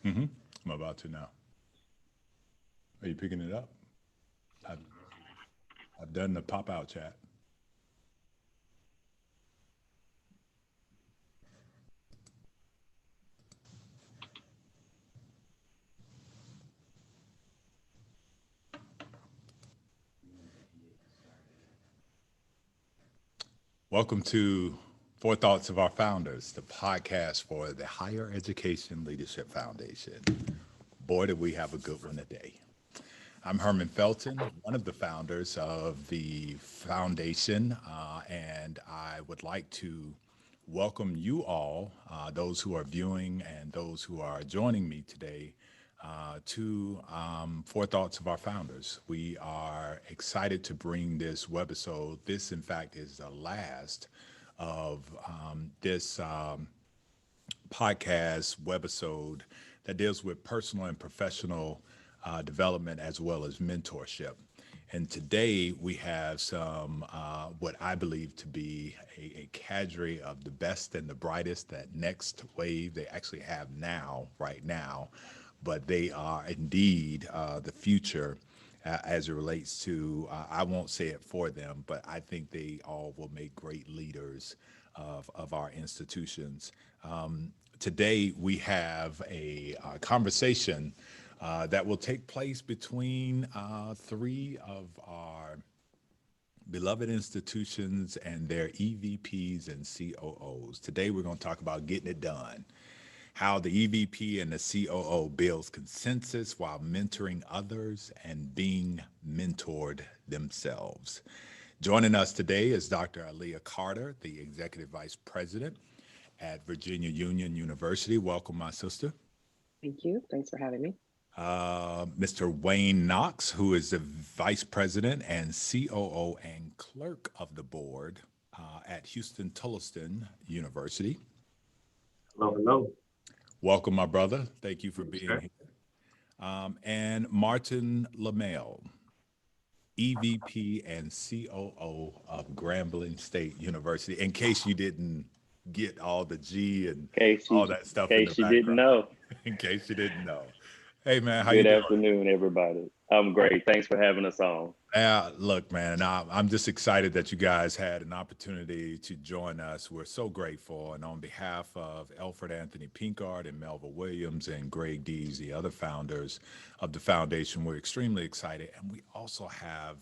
I'm about to now. Are you picking it up? I've, I've done the pop out chat. Welcome to Four Thoughts of Our Founders, the podcast for the Higher Education Leadership Foundation. Boy, did we have a good one today. I'm Herman Felton, one of the founders of the foundation, and I would like to welcome you all, those who are viewing and those who are joining me today, to Four Thoughts of Our Founders. We are excited to bring this webisode. This, in fact, is the last of this podcast webisode that deals with personal and professional development as well as mentorship. And today we have some what I believe to be a cadre of the best and the brightest, that next wave they actually have now, right now, but they are indeed the future as it relates to, I won't say it for them, but I think they all will make great leaders of our institutions. Today we have a conversation that will take place between three of our beloved institutions and their EVPs and COOs. Today we're going to talk about getting it done, how the EVP and the COO builds consensus while mentoring others and being mentored themselves. Joining us today is Dr. Aaliyah Carter, the Executive Vice President at Virginia Union University. Welcome, my sister. Thank you. Thanks for having me. Mr. Wayne Knox, who is the Vice President and COO and Clerk of the Board at Houston-Tulliston University. Hello, hello. Welcome, my brother. Thank you for being here. And Martin LaMelle, EVP and COO of Grambling State University, in case you didn't get all the G and all that stuff in the background. Didn't know. In case you didn't know. Hey, man, how you Good doing? afternoon, everybody. I'm great. Thanks for having us on. Look, man, I'm just excited that you guys had an opportunity to join us. We're so grateful. And on behalf of Alfred Anthony Pinkard and Melva Williams and Greg Dees, the other founders of the foundation, we're extremely excited. And we also have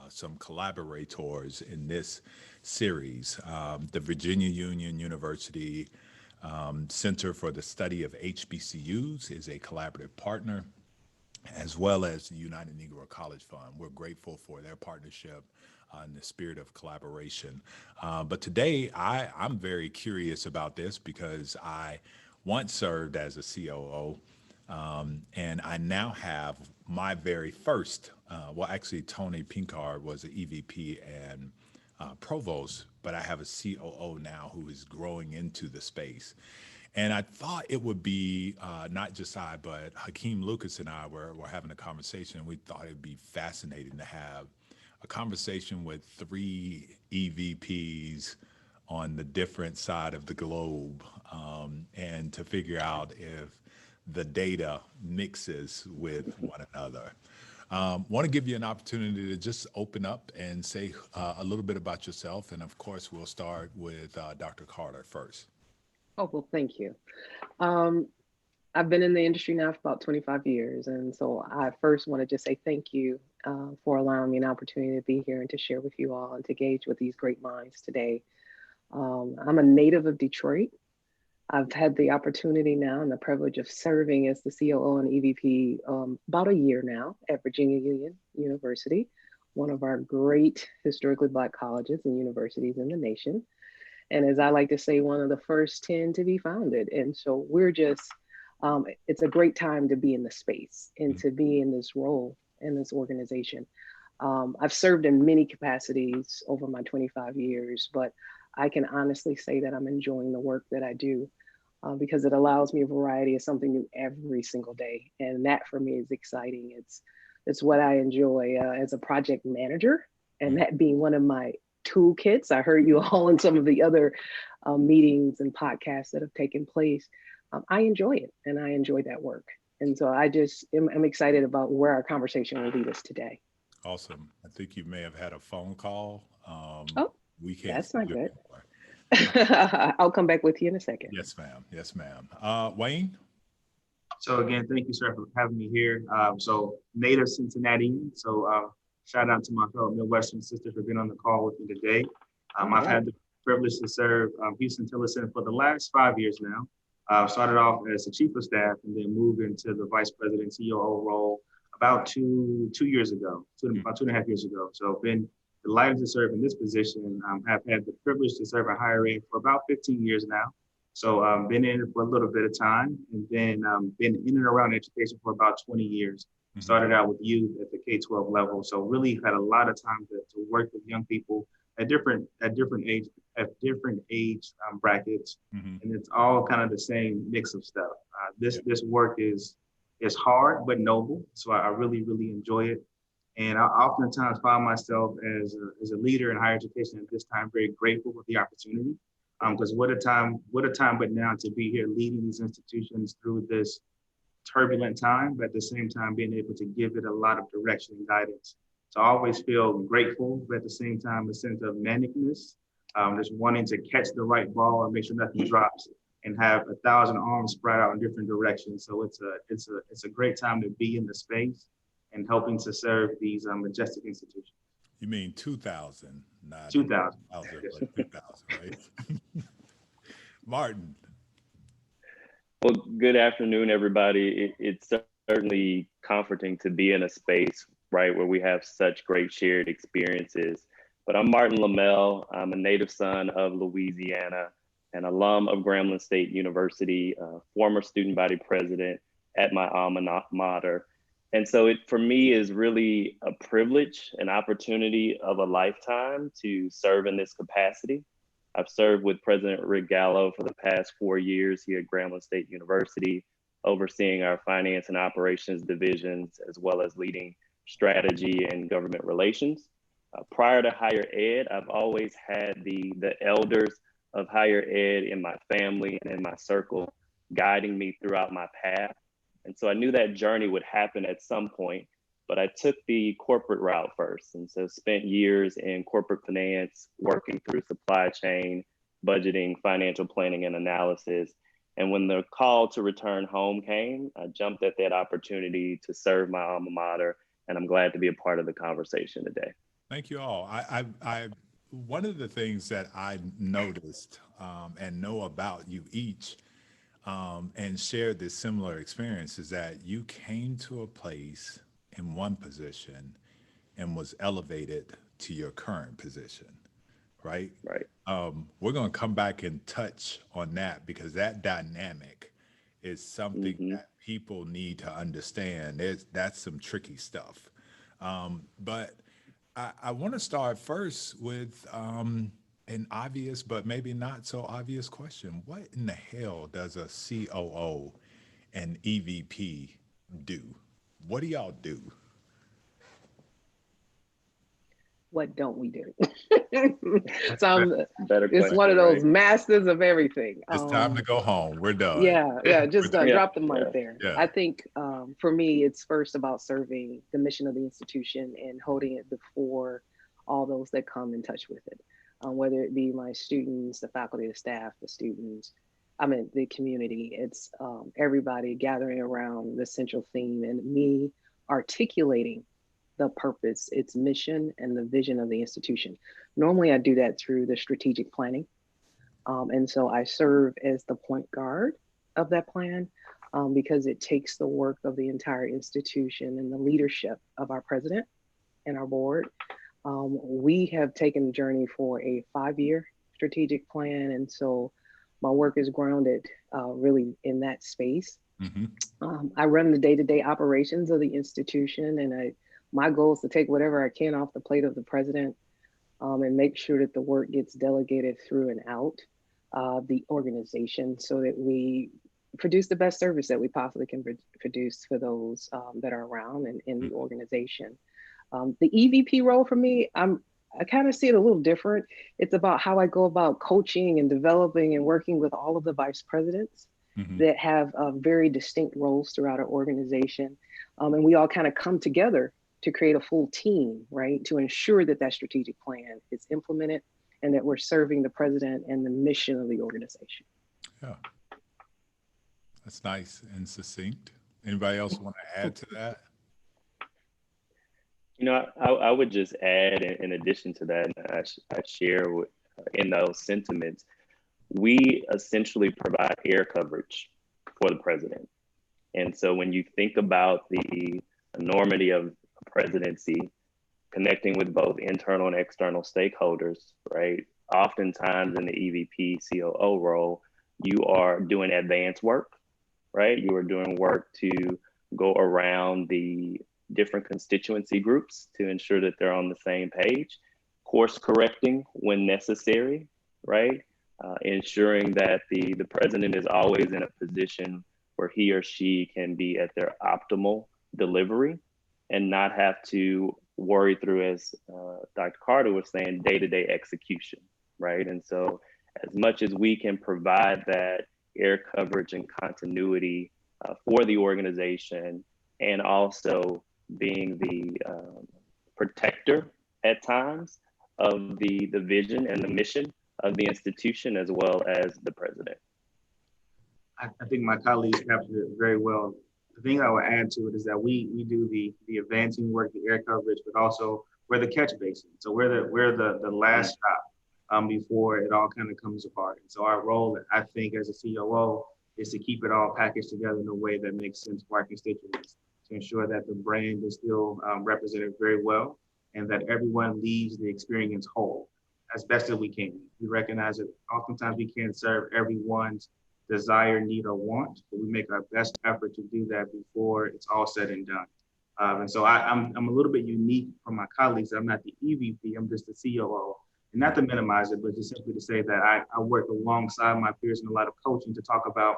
some collaborators in this series. The Virginia Union University Center for the Study of HBCUs is a collaborative partner, as well as the United Negro College Fund. We're grateful for their partnership in the spirit of collaboration. But today, I'm very curious about this because I once served as a COO, and I now have my very first, actually, Tony Pinkard was an EVP and provost, but I have a COO now who is growing into the space. And I thought it would be not just I, but Hakeem Lucas and I were having a conversation, and we thought it'd be fascinating to have a conversation with three EVPs on the different side of the globe, and to figure out if the data mixes with one another. Want to give you an opportunity to just open up and say a little bit about yourself. And of course, we'll start with Dr. Carter first. Oh, well, thank you. I've been in the industry now for about 25 years. And so I first want to just say thank you for allowing me an opportunity to be here and to share with you all and to engage with these great minds today. I'm a native of Detroit. I've had the opportunity now and the privilege of serving as the COO and EVP about a year now at Virginia Union University, one of our great historically Black colleges and universities in the nation. And as I like to say, one of the first 10 to be founded. And so we're just, it's a great time to be in the space and to be in this role in this organization. I've served in many capacities over my 25 years, but I can honestly say that I'm enjoying the work that I do because it allows me a variety of something new every single day. And that for me is exciting. It's what I enjoy as a project manager, and that being one of my toolkits. I heard you all in some of the other meetings and podcasts that have taken place. I enjoy it and I enjoy that work. And so I'm excited about where our conversation will lead us today. Awesome. I think you may have had a phone call. Oh, We can't that's see not you good. anymore. I'll come back with you in a second. Yes, ma'am. Yes, ma'am. Wayne? So again, thank you, sir, for having me here. So native Cincinnati. So shout out to my fellow Midwestern sisters for being on the call with me today. I've had the privilege to serve Houston Tillerson for the last 5 years now. Started off as the chief of staff and then moved into the vice president COO role about two years ago, about 2.5 years ago. So been delighted to serve in this position. Have had the privilege to serve in higher ed for about 15 years now. So been in it for a little bit of time and then been in and around education for about 20 years. Started out with youth at the K-12 level. So really had a lot of time to work with young people at different age brackets. And it's all kind of the same mix of stuff. This work is hard, but noble. So I really, really enjoy it. And I oftentimes find myself as a leader in higher education at this time, very grateful for the opportunity. Because what a time but now to be here leading these institutions through this turbulent time, but at the same time being able to give it a lot of direction and guidance. So I always feel grateful, but at the same time a sense of manicness, just wanting to catch the right ball and make sure nothing drops and have 1,000 arms spread out in different directions. So it's a great time to be in the space and helping to serve these majestic institutions. You mean 2,000, not 2,000. 2,000, right? Martin. Well, good afternoon, everybody. It's certainly comforting to be in a space, right, where we have such great shared experiences. But I'm Martin Lamel. I'm a native son of Louisiana, an alum of Grambling State University, former student body president at my alma mater. And so it, for me, is really a privilege, an opportunity of a lifetime to serve in this capacity. I've served with President Rick Gallo for the past 4 years here at Grambling State University, overseeing our finance and operations divisions, as well as leading strategy and government relations. Prior to higher ed, I've always had the elders of higher ed in my family and in my circle guiding me throughout my path. And so I knew that journey would happen at some point, but I took the corporate route first. And so spent years in corporate finance, working through supply chain, budgeting, financial planning, and analysis. And when the call to return home came, I jumped at that opportunity to serve my alma mater. And I'm glad to be a part of the conversation today. Thank you all. One of the things that I noticed and know about you each and shared this similar experience is that you came to a place in one position and was elevated to your current position, right? Right. We're going to come back and touch on that because that dynamic is something that people need to understand. That's some tricky stuff. But I want to start first with an obvious, but maybe not so obvious question. What in the hell does a COO and EVP do? What do y'all do? What don't we do? Better It's question, one of those right? masters of everything. It's time to go home. We're done. Yeah, just drop the mic Yeah. there. Yeah. I think for me, it's first about serving the mission of the institution and holding it before all those that come in touch with it, whether it be my students, the faculty, the staff, the students, the community. It's everybody gathering around the central theme and me articulating the purpose, its mission, and the vision of the institution. Normally, I do that through the strategic planning. And so I serve as the point guard of that plan because it takes the work of the entire institution and the leadership of our president and our board. We have taken the journey for a 5-year strategic plan. And so my work is grounded really in that space. I run the day-to-day operations of the institution, and my goal is to take whatever I can off the plate of the president and make sure that the work gets delegated through and out the organization so that we produce the best service that we possibly can produce for those that are around and in the organization. The EVP role for me, I kind of see it a little different. It's about how I go about coaching and developing and working with all of the vice presidents that have very distinct roles throughout our organization. And we all kind of come together to create a full team, right? To ensure that that strategic plan is implemented and that we're serving the president and the mission of the organization. Yeah, that's nice and succinct. Anybody else want to add to that? You know, I would just add, in addition to that, and I share in those sentiments, we essentially provide air coverage for the president. And so when you think about the enormity of presidency, connecting with both internal and external stakeholders, right? Oftentimes in the EVP COO role, you are doing advanced work, right? You are doing work to go around the different constituency groups to ensure that they're on the same page, course correcting when necessary, right? Ensuring that the president is always in a position where he or she can be at their optimal delivery and not have to worry through, as Dr. Carter was saying, day-to-day execution, right? And so as much as we can provide that air coverage and continuity for the organization, and also being the protector at times of the vision and the mission of the institution, as well as the president. I think my colleagues captured it very well. The thing I would add to it is that we do the advancing work, the air coverage, but also we're the catch basin. So we're the last stop before it all kind of comes apart. And so our role, I think, as a COO, is to keep it all packaged together in a way that makes sense for our constituents, to ensure that the brand is still represented very well, and that everyone leaves the experience whole as best as we can. We recognize that oftentimes we can't serve everyone's desire, need, or want, but we make our best effort to do that before it's all said and done. And so I'm a little bit unique from my colleagues. I'm not the EVP, I'm just the COO. And not to minimize it, but just simply to say that I work alongside my peers in a lot of coaching to talk about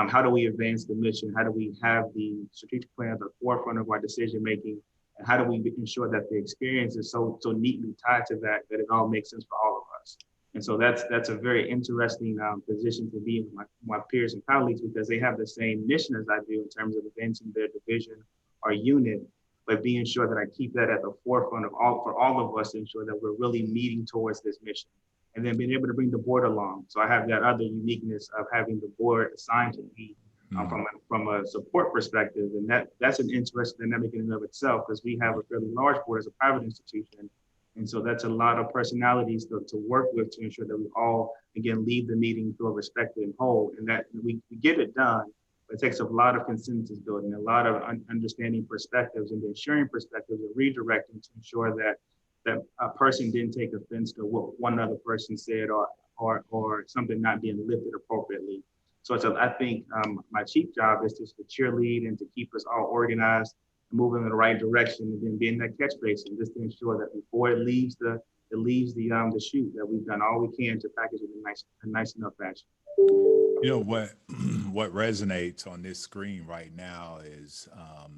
how do we advance the mission? How do we have the strategic plan at the forefront of our decision making? And how do we ensure that the experience is so neatly tied to that it all makes sense for all of us? And so that's a very interesting position to be in with my peers and colleagues, because they have the same mission as I do in terms of advancing their division or unit, but being sure that I keep that at the forefront for all of us to ensure that we're really meeting towards this mission. And then being able to bring the board along. So I have that other uniqueness of having the board assigned to me from a support perspective. And that's an interesting dynamic in and of itself, because we have a fairly large board as a private institution. And so that's a lot of personalities to work with to ensure that we all, again, leave the meeting feel respected and whole, and that we get it done. But it takes a lot of consensus building, a lot of understanding perspectives, and then sharing perspectives and redirecting to ensure that a person didn't take offense to what one other person said or something not being lifted appropriately. So I think my chief job is just to cheerlead and to keep us all organized, moving in the right direction, and then being that catch basin, just to ensure that before it leaves the chute, that we've done all we can to package it in nice enough fashion. You know what resonates on this screen right now is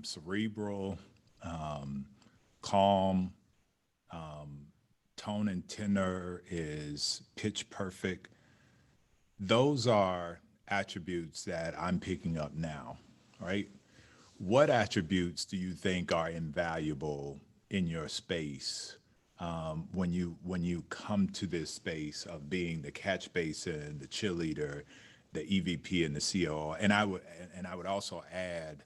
cerebral, calm, tone and tenor is pitch perfect. Those are attributes that I'm picking up now, right? What attributes do you think are invaluable in your space when you come to this space of being the catch basin, the cheerleader, the EVP, and the COO? And I would also add,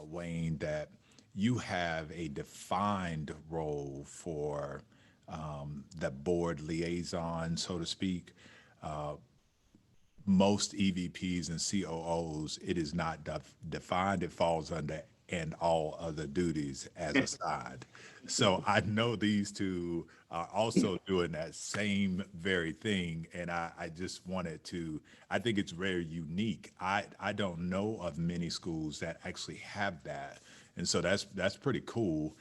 Wayne, that you have a defined role for the board liaison, so to speak. Most EVPs and COOs, it is not defined. It falls under and all other duties as assigned. So I know these two are also doing that same very thing. And I just wanted to, I think it's very unique. I don't know of many schools that actually have that. And so that's pretty cool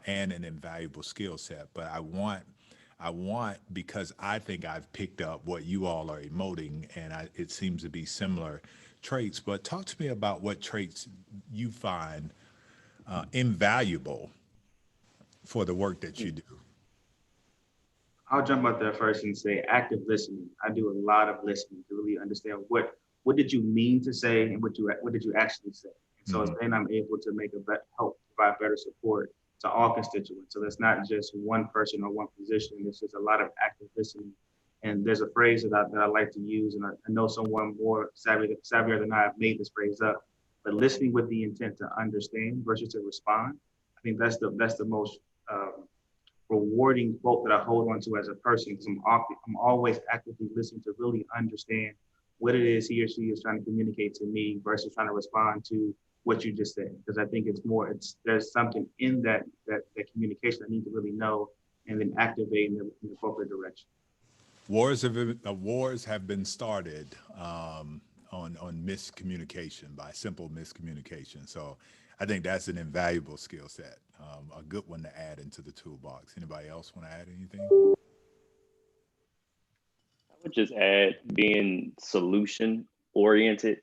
and an invaluable skill set. But I want, because I think I've picked up what you all are emoting, and it seems to be similar traits. But talk to me about what traits you find invaluable for the work that you do. I'll jump out there first and say active listening. I do a lot of listening to really understand what what did you mean to say and what did you actually say? And so then I'm able to help provide better support to all constituents. So that's not just one person or one position. It's just a lot of active listening. And there's a phrase that I like to use, and I know someone more savvier than I have made this phrase up, but listening with the intent to understand versus to respond. I think that's the most rewarding quote that I hold on to as a person, because I'm always actively listening to really understand what it is he or she is trying to communicate to me versus trying to respond to what you just said. Because I think there's something in that communication I need to really know and then activate in the appropriate direction. Wars have been started on miscommunication, by simple miscommunication. So I think that's an invaluable skill set, a good one to add into the toolbox. Anybody else want to add anything? I would just add being solution oriented.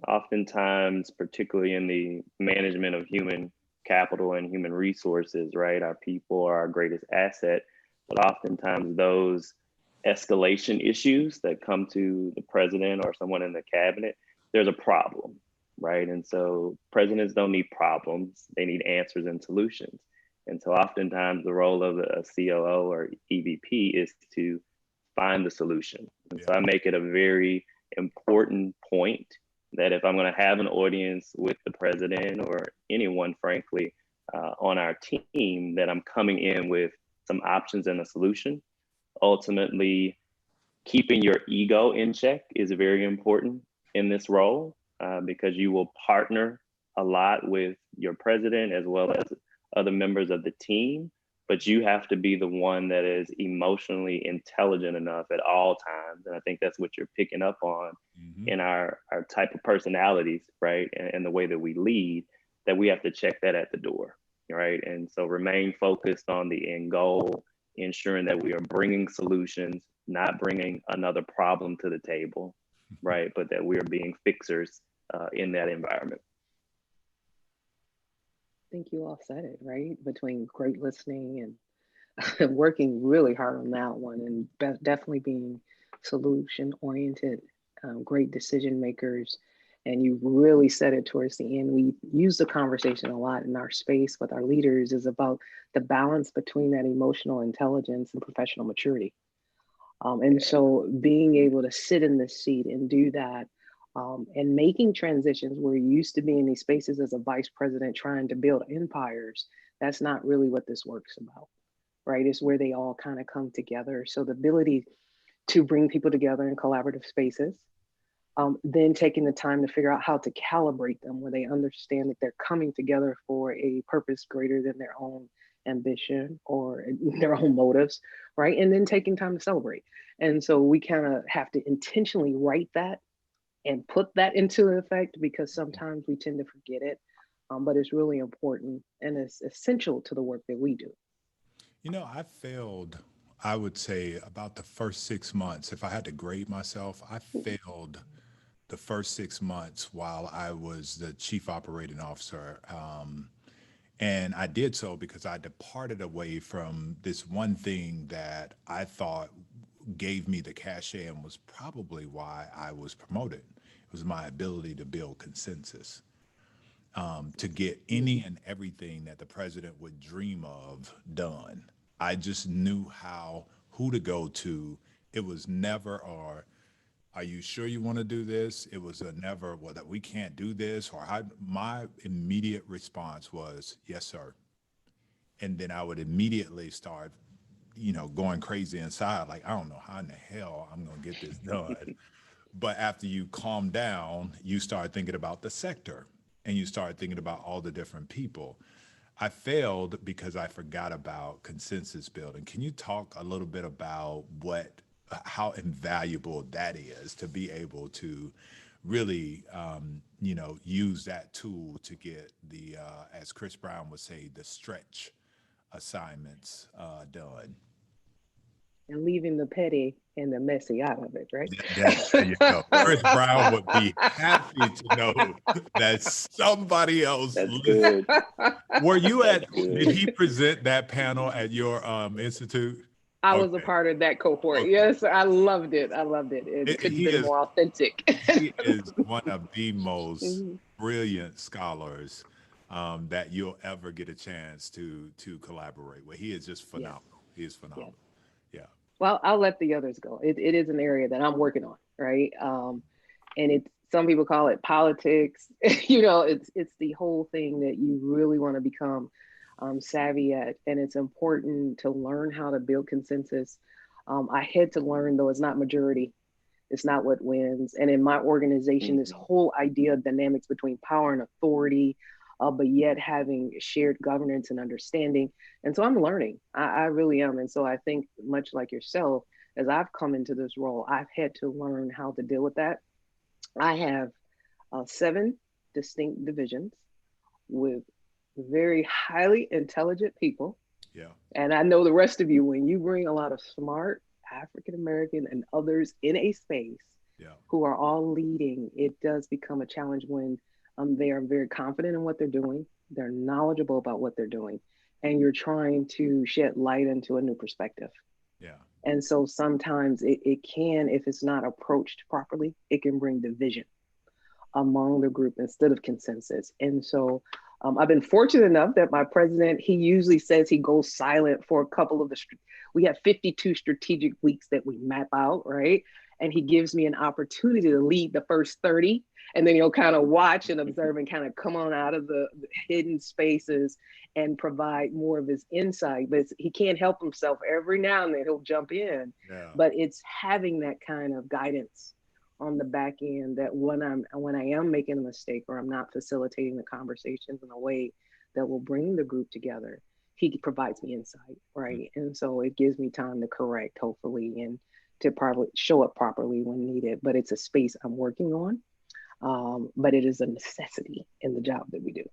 Oftentimes, particularly in the management of human capital and human resources, right? Our people are our greatest asset, but oftentimes those escalation issues that come to the president or someone in the cabinet, there's a problem, right? And so presidents don't need problems, they need answers and solutions. And so oftentimes the role of a COO or EVP is to find the solution. And so I make it a very important point that if I'm going to have an audience with the president or anyone, frankly, on our team, that I'm coming in with some options and a solution. Ultimately, keeping your ego in check is very important in this role, because you will partner a lot with your president as well as other members of the team, but you have to be the one that is emotionally intelligent enough at all times. And I think that's what you're picking up on in our type of personalities, right? And the way that we lead, that we have to check that at the door, right? And so remain focused on the end goal, ensuring that we are bringing solutions, not bringing another problem to the table, right? But that we are being fixers in that environment. I think you all said it, right? Between great listening and working really hard on that one, and definitely being solution oriented, great decision makers. And you really said it towards the end. We use the conversation a lot in our space with our leaders, is about the balance between that emotional intelligence and professional maturity. And so being able to sit in this seat and do that, and making transitions where you used to be in these spaces as a vice president trying to build empires, that's not really what this work's about, right? It's where they all kind of come together. So the ability to bring people together in collaborative spaces, then taking the time to figure out how to calibrate them where they understand that they're coming together for a purpose greater than their own ambition or their own motives, right? And then taking time to celebrate. And so we kind of have to intentionally write that and put that into effect, because sometimes we tend to forget it, but it's really important and it's essential to the work that we do. You know, I failed, I would say, about the first 6 months. If I had to grade myself, I failed the first 6 months while I was the chief operating officer. And I did so because I departed away from this one thing that I thought gave me the cachet and was probably why I was promoted. It was my ability to build consensus, to get any and everything that the president would dream of done. I just knew who to go to. It was never, are you sure you want to do this? It was a never, well, that we can't do this. My immediate response was, yes, sir. And then I would immediately start, going crazy inside. Like, I don't know how in the hell I'm going to get this done. But after you calm down, you start thinking about the sector and you start thinking about all the different people. I failed because I forgot about consensus building. Can you talk a little bit about how invaluable that is to be able to really, use that tool to get the, as Chris Brown would say, the stretch assignments done? And leaving the petty and the messy out of it, right? There you go. Chris Brown would be happy to know that somebody else. That's good. Were you did he present that panel at your institute? I was a part of that cohort. Okay. Yes, I loved it. I loved it. It couldn't He be is more authentic. he is one of the most Mhm. brilliant scholars that you'll ever get a chance to collaborate with. He is just Yes, phenomenal. He is yes. phenomenal. Yeah. Well, I'll let the others go. It is an area that I'm working on, right? And it's some people call it politics. It's the whole thing that you really want to become savvy at, and it's important to learn how to build consensus. I had to learn, though, it's not majority. It's not what wins. And in my organization, this Mhm. whole idea of dynamics between power and authority, but yet having shared governance and understanding. And so I'm learning. I really am. And so I think, much like yourself, as I've come into this role, I've had to learn how to deal with that. I have 7 distinct divisions with very highly intelligent people. Yeah. And I know the rest of you, when you bring a lot of smart African American and others in a space Yeah. who are all leading, it does become a challenge when they are very confident in what they're doing, they're knowledgeable about what they're doing, and you're trying to shed light into a new perspective. Yeah. And so sometimes it can, if it's not approached properly, it can bring division among the group instead of consensus. And so I've been fortunate enough that my president, he usually says he goes silent for a couple of we have 52 strategic weeks that we map out, right? And he gives me an opportunity to lead the first 30. And then he'll kind of watch and observe and kind of come on out of the hidden spaces and provide more of his insight. But he can't help himself. Every now and then he'll jump in. Yeah. But it's having that kind of guidance on the back end, that when I am making a mistake or I'm not facilitating the conversations in a way that will bring the group together, he provides me insight, right? And so it gives me time to correct, hopefully, and to probably show up properly when needed. But it's a space I'm working on. But it is a necessity in the job that we do.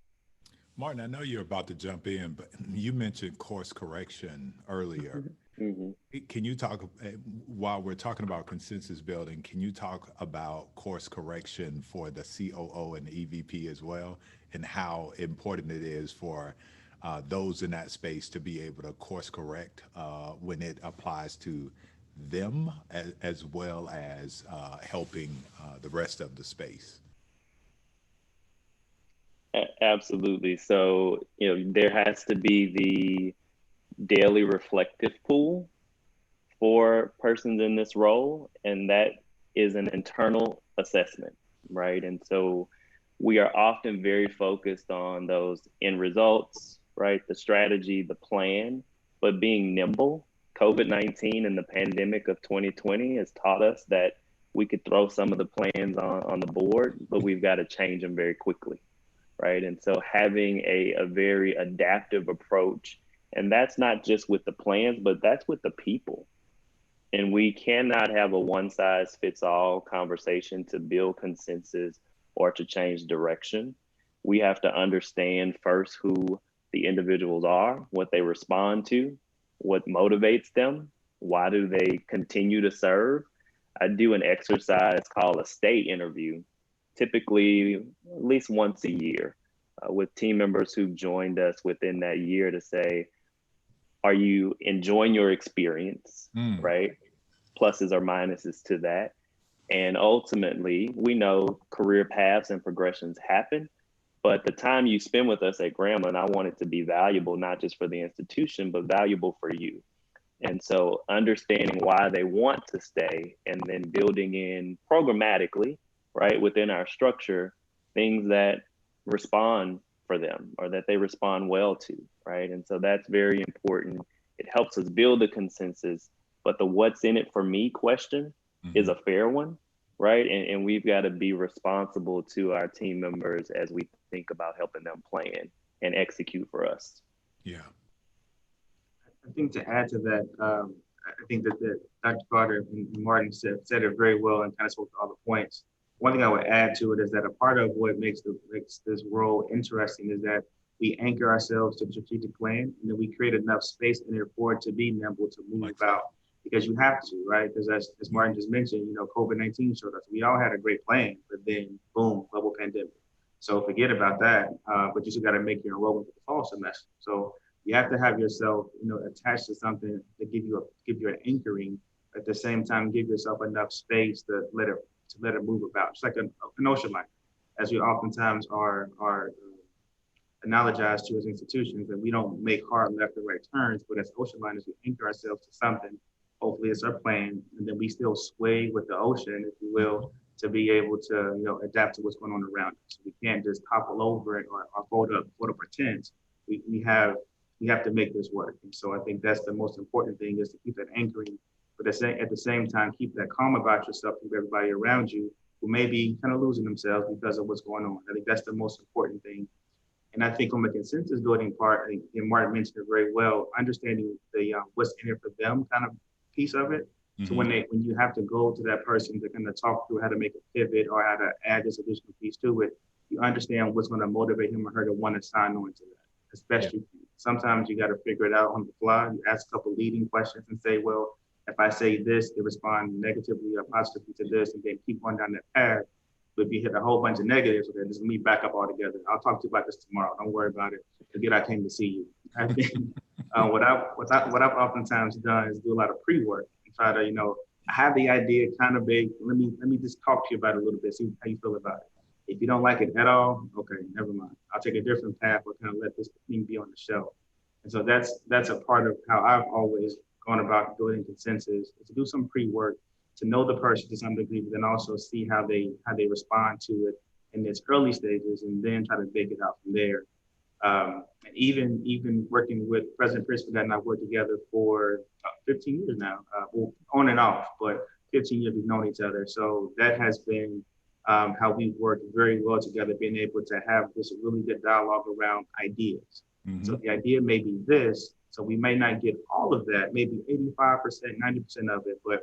Martin, I know you're about to jump in, but you mentioned course correction earlier. Mhm. Mhm. Can you talk, while we're talking about consensus building, can you talk about course correction for the COO and the EVP as well, and how important it is for those in that space to be able to course correct when it applies to them, as well as helping the rest of the space? Absolutely. So, there has to be the daily reflective pool for persons in this role, and that is an internal assessment, right? And so we are often very focused on those end results, right? The strategy, the plan, but being nimble. COVID-19 and the pandemic of 2020 has taught us that we could throw some of the plans on the board, but we've got to change them very quickly, right? And so having a very adaptive approach, and that's not just with the plans, but that's with the people. And we cannot have a one size fits all conversation to build consensus or to change direction. We have to understand first who the individuals are, what they respond to, what motivates them, why do they continue to serve. I do an exercise called a state interview, typically at least once a year, with team members who've joined us within that year to say, are you enjoying your experience, Mm. right? Pluses or minuses to that. And ultimately, we know career paths and progressions happen, but the time you spend with us at Grambling, I want it to be valuable, not just for the institution, but valuable for you. And so understanding why they want to stay and then building in programmatically, right, within our structure, things that respond for them or that they respond well to, right? And so that's very important. It helps us build a consensus, but the what's in it for me question is Mhm. a fair one, right? And we've got to be responsible to our team members as we think about helping them plan and execute for us. Yeah. I think to add to that, I think that Dr. Carter and Martin said it very well and kind of spoke to all the points. One thing I would add to it is that a part of what makes this role interesting is that we anchor ourselves to the strategic plan, and then we create enough space in there for it to be nimble to move Like about, because you have to, right? Because as Martin just mentioned, COVID-19 showed us. We all had a great plan, but then boom, global pandemic. So forget about that. But you still got to make your enrollment for the fall semester. So You have to have yourself, attached to something to give you an anchoring. At the same time, give yourself enough space to let it move about. It's like an ocean line, as we oftentimes are analogized to as institutions, that we don't make hard left or right turns, but as ocean liners, we anchor ourselves to something. Hopefully it's our plan, and then we still sway with the ocean, if you will, to be able to, adapt to what's going on around us. We can't just topple over it or fold up our tents. We have to make this work. And so I think that's the most important thing, is to keep that anchoring, but at the same time, keep that calm about yourself with everybody around you who may be kind of losing themselves because of what's going on. I think that's the most important thing. And I think from a consensus building part, and Martin mentioned it very well, understanding the what's in it for them kind of piece of it. Mm-hmm. So when you have to go to that person to kind of talk through how to make a pivot or how to add this additional piece to it, you understand what's going to motivate him or her to want to sign on to that. Especially sometimes you got to figure it out on the fly. You ask a couple leading questions and say, well, if I say this, they respond negatively or positively to this, and then keep on down that path. But if you hit a whole bunch of negatives, then just me back up altogether. I'll talk to you about this tomorrow. Don't worry about it. Forget I came to see you. I think what I've oftentimes done is do a lot of pre-work and try to, I have the idea kind of big. Let me just talk to you about it a little bit, see how you feel about it. If you don't like it at all, okay, never mind. I'll take a different path or kind of let this thing be on the shelf. And so that's a part of how I've always gone about building consensus, is to do some pre-work, to know the person to some degree, but then also see how they respond to it in its early stages, and then try to bake it out from there. And even working with President Pritzker and I've worked together for 15 years now, well, on and off, but 15 years we've known each other. So that has been how we've worked very well together, being able to have this really good dialogue around ideas. Mm-hmm. So the idea may be this, so we may not get all of that, maybe 85%, 90% of it, but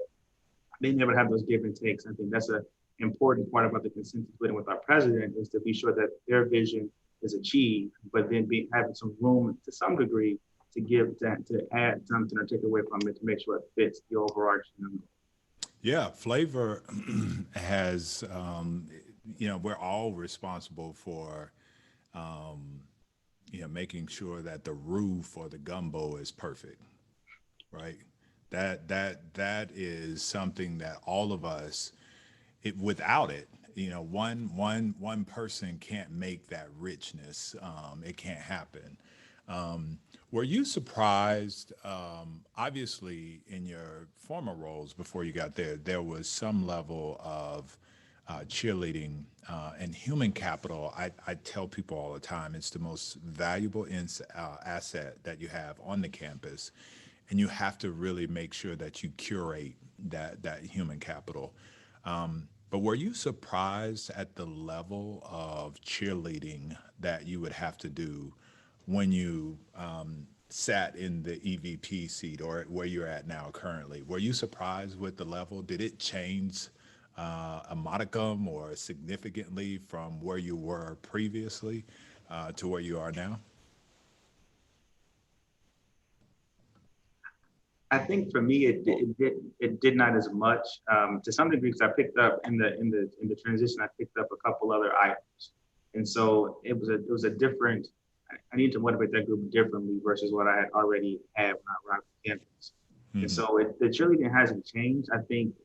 they never have those give and takes. I think that's an important part about the consensus building with our president, is to be sure that their vision is achieved, but then having some room to some degree to add something or take away from it to make sure it fits the overarching number. Yeah, flavor has, we're all responsible for, making sure that the roof or the gumbo is perfect, right? That is something that all of us, without it, one person can't make that richness. It can't happen. Were you surprised? Obviously, in your former roles before you got there was some level of cheerleading and human capital. I tell people all the time, it's the most valuable asset that you have on the campus. And you have to really make sure that you curate that human capital. But were you surprised at the level of cheerleading that you would have to do when you sat in the EVP seat, or where you're at now currently? Were you surprised with the level? Did it change a modicum or significantly from where you were previously to where you are now? I think for me, it did not as much, to some degree, because I picked up in the transition, I picked up a couple other items, and so it was a different. I need to motivate that group differently versus what I had already had when I arrived at campus. Mm-hmm. And so the cheerleading hasn't changed. I think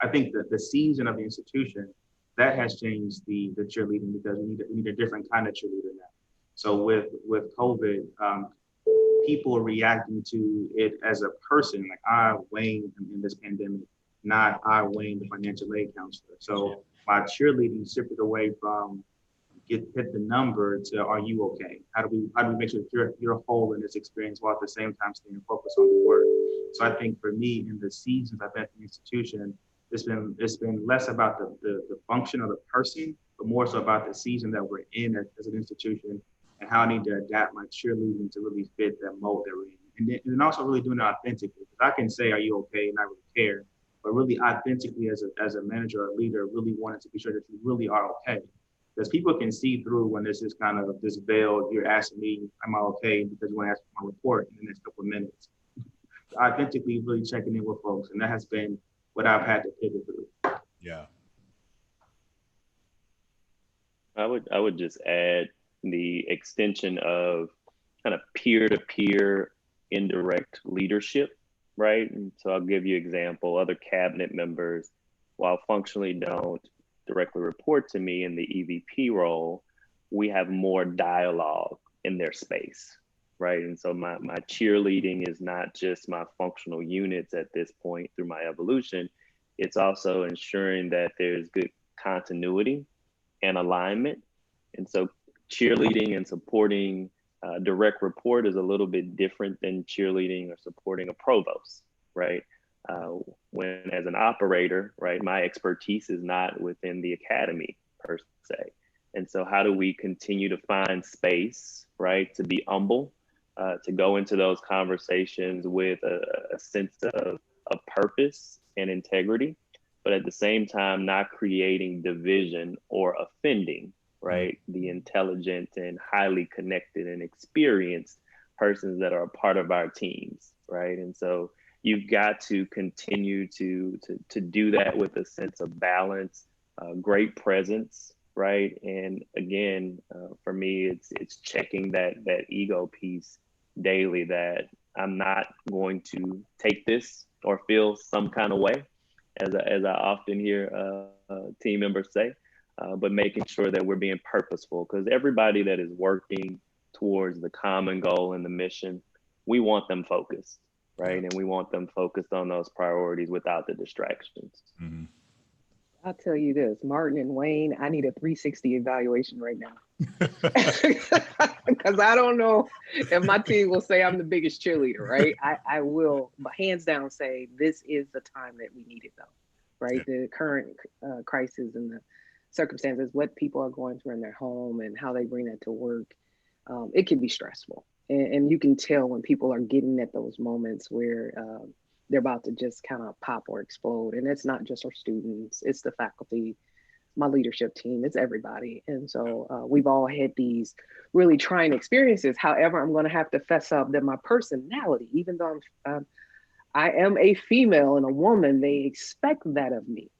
I think the season of the institution, that has changed the cheerleading, because we need a different kind of cheerleader now. So with COVID. People are reacting to it as a person, like I, Wayne, in this pandemic, not I, Wayne, the financial aid counselor. So my cheerleading shifted away from hit the number to are you okay? How do we make sure that you're whole in this experience while at the same time staying focused on the work? So I think for me, in the seasons I've been at the institution, it's been less about the function of the person, but more so about the season that we're in as an institution, and how I need to adapt my cheerleading to really fit that mold that we're in. And then also really doing it authentically. Because I can say, are you okay? And I really care. But really authentically as a manager or a leader, really wanted to be sure that you really are okay. Because people can see through when there's this kind of this veil, you're asking me, am I okay? Because you want to ask for my report in the next couple of minutes. So authentically really checking in with folks. And that has been what I've had to pivot through. Yeah. I would just add the extension of kind of peer-to-peer indirect leadership, right? And so I'll give you an example. Other cabinet members, while functionally don't directly report to me in the EVP role, we have more dialogue in their space, right? And so my cheerleading is not just my functional units at this point through my evolution, it's also ensuring that there's good continuity and alignment. And so cheerleading and supporting direct report is a little bit different than cheerleading or supporting a provost, right? When as an operator, right, my expertise is not within the academy per se. And so how do we continue to find space, right, to be humble, to go into those conversations with a sense of purpose and integrity, but at the same time, not creating division or offending, right, the intelligent and highly connected and experienced persons that are a part of our teams, right? And so you've got to continue to do that with a sense of balance, great presence, right? And again, for me, it's checking that ego piece daily, that I'm not going to take this or feel some kind of way, as I often hear team members say, but making sure that we're being purposeful, because everybody that is working towards the common goal and the mission, we want them focused, right? And we want them focused on those priorities without the distractions. Mm-hmm. I'll tell you this, Martin and Wayne, I need a 360 evaluation right now. Because I don't know if my team will say I'm the biggest cheerleader, right? I will, but hands down, say this is the time that we need it, though, right? Yeah. The current crisis and the circumstances, what people are going through in their home and how they bring that to work, it can be stressful. And you can tell when people are getting at those moments where they're about to just kind of pop or explode. And it's not just our students, it's the faculty, my leadership team, it's everybody. And so we've all had these really trying experiences. However, I'm going to have to fess up that my personality, even though I am a female and a woman, they expect that of me.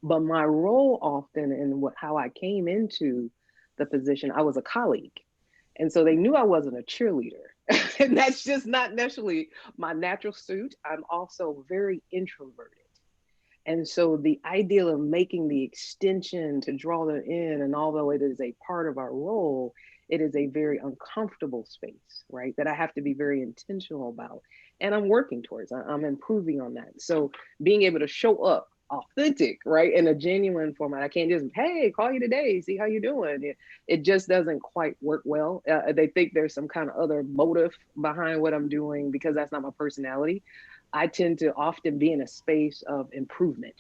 But my role often and how I came into the position, I was a colleague. And so they knew I wasn't a cheerleader. And that's just not necessarily my natural suit. I'm also very introverted. And so the idea of making the extension to draw them in, and although it is a part of our role, it is a very uncomfortable space, right? That I have to be very intentional about. And I'm working towards, I'm improving on that. So being able to show up authentic, right? In a genuine format. I can't just, hey, call you today, see how you doing. It just doesn't quite work well. They think there's some kind of other motive behind what I'm doing because that's not my personality. I tend to often be in a space of improvement,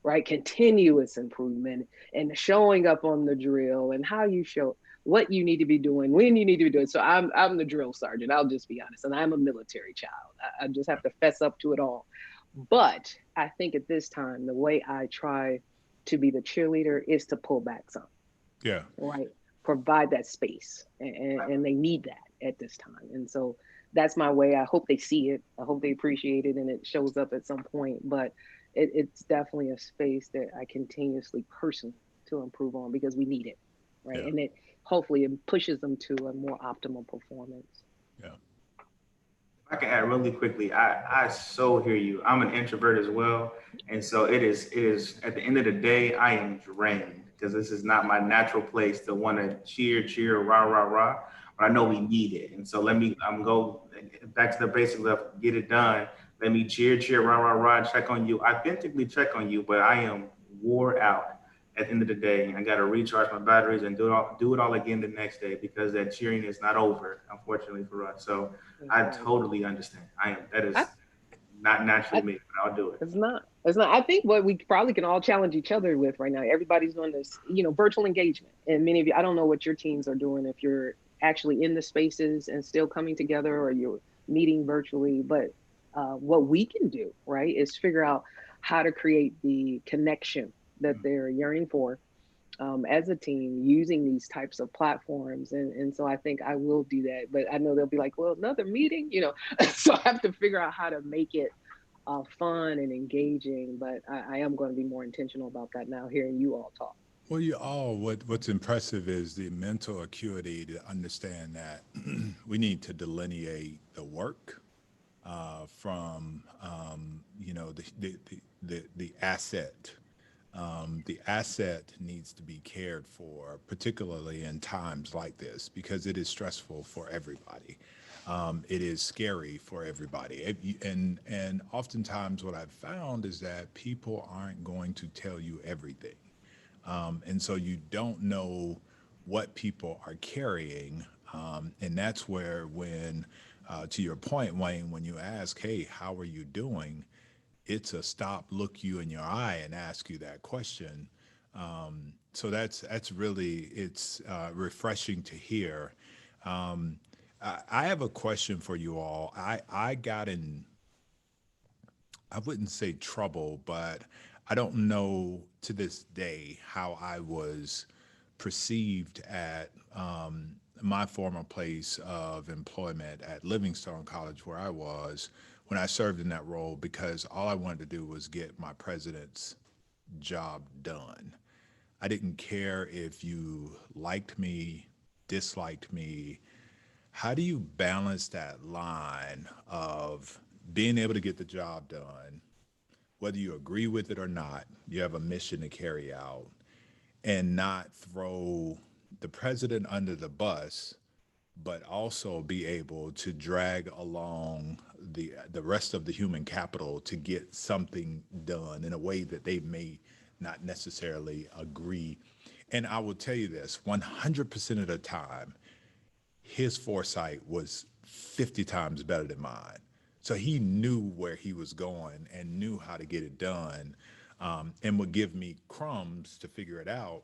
right? Continuous improvement and showing up on the drill and how you show what you need to be doing, when you need to be doing. So I'm the drill sergeant, I'll just be honest. And I'm a military child. I just have to fess up to it all. But I think at this time, the way I try to be the cheerleader is to pull back some. Yeah. Right. Provide that space. And they need that at this time. And so that's my way. I hope they see it. I hope they appreciate it and it shows up at some point. But it's definitely a space that I continuously personally to improve on because we need it. Right. Yeah. And it hopefully it pushes them to a more optimal performance. Yeah. I can add really quickly. I so hear you. I'm an introvert as well. And so it is at the end of the day, I am drained because this is not my natural place to want to cheer, rah, rah, rah. But I know we need it. And so I'm go back to the basic level, get it done. Let me cheer, rah, rah, rah, check on you, authentically check on you. But I am wore out at the end of the day. I got to recharge my batteries and do it all again the next day because that cheering is not over, unfortunately for us. So I totally understand. That is not naturally me, but I'll do it. It's not. I think what we probably can all challenge each other with right now, everybody's doing this, virtual engagement. And many of you, I don't know what your teams are doing, if you're actually in the spaces and still coming together or you're meeting virtually, but what we can do, right, is figure out how to create the connection that they're yearning for as a team using these types of platforms. And so I think I will do that, but I know they'll be like, well, another meeting, so I have to figure out how to make it fun and engaging, but I am going to be more intentional about that now hearing you all talk. Well, what's impressive is the mental acuity to understand that we need to delineate the work from the asset. The asset needs to be cared for, particularly in times like this, because it is stressful for everybody. It is scary for everybody. And oftentimes what I've found is that people aren't going to tell you everything. And so you don't know what people are carrying. And that's where, to your point, Wayne, when you ask, hey, how are you doing? It's a stop, look you in your eye, and ask you that question. So that's really, it's refreshing to hear. I have a question for you all. I got in, I wouldn't say trouble, but I don't know to this day how I was perceived at my former place of employment at Livingstone College, where I was when I served in that role, because all I wanted to do was get my president's job done. I didn't care if you liked me, disliked me. How do you balance that line of being able to get the job done, whether you agree with it or not? You have a mission to carry out, and not throw the president under the bus, but also be able to drag along the rest of the human capital to get something done in a way that they may not necessarily agree. And I will tell you this, 100% of the time, his foresight was 50 times better than mine. So he knew where he was going and knew how to get it done, and would give me crumbs to figure it out.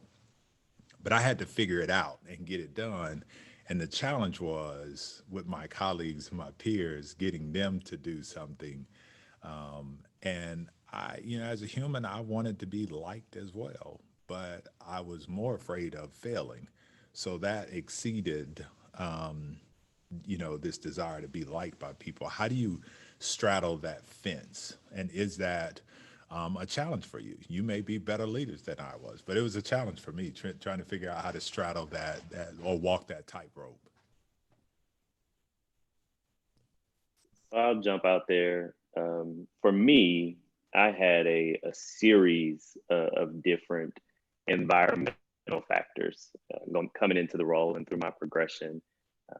But I had to figure it out and get it done. And the challenge was with my colleagues and my peers, getting them to do something. And as a human, I wanted to be liked as well, but I was more afraid of failing. So that exceeded, this desire to be liked by people. How do you straddle that fence? And is that a challenge for you? You may be better leaders than I was, but it was a challenge for me trying to figure out how to straddle that or walk that tightrope. I'll jump out there. For me, I had a series of different environmental factors coming into the role and through my progression.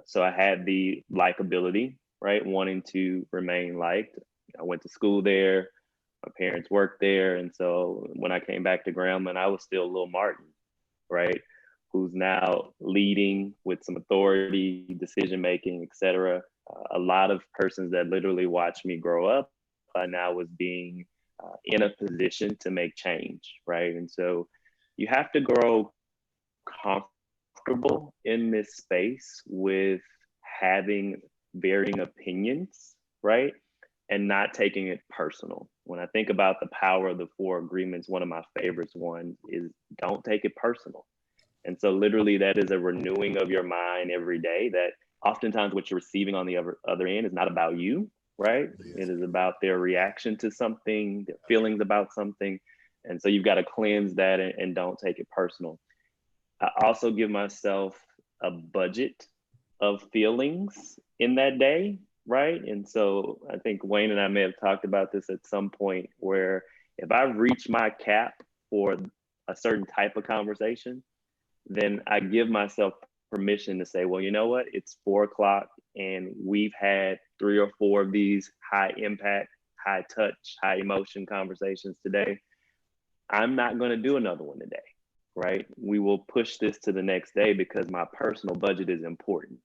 So I had the likability, right? Wanting to remain liked. I went to school there. My parents worked there. And so when I came back to Grambling, I was still little Martin, right? Who's now leading with some authority, decision making, et cetera. A lot of persons that literally watched me grow up, I now was being in a position to make change, right? And so you have to grow comfortable in this space with having varying opinions, right? And not taking it personal. When I think about the power of the four agreements, one of my favorites ones is don't take it personal. And so literally that is a renewing of your mind every day, that oftentimes what you're receiving on the other end is not about you, right? Yes. It is about their reaction to something, their feelings about something. And so you've got to cleanse that and don't take it personal. I also give myself a budget of feelings in that day, right? And so I think Wayne and I may have talked about this at some point, where if I reach my cap for a certain type of conversation, then I give myself permission to say, well, you know what? It's 4 o'clock and we've had 3 or 4 of these high impact, high touch, high emotion conversations today. I'm not going to do another one today, right? We will push this to the next day because my personal budget is important.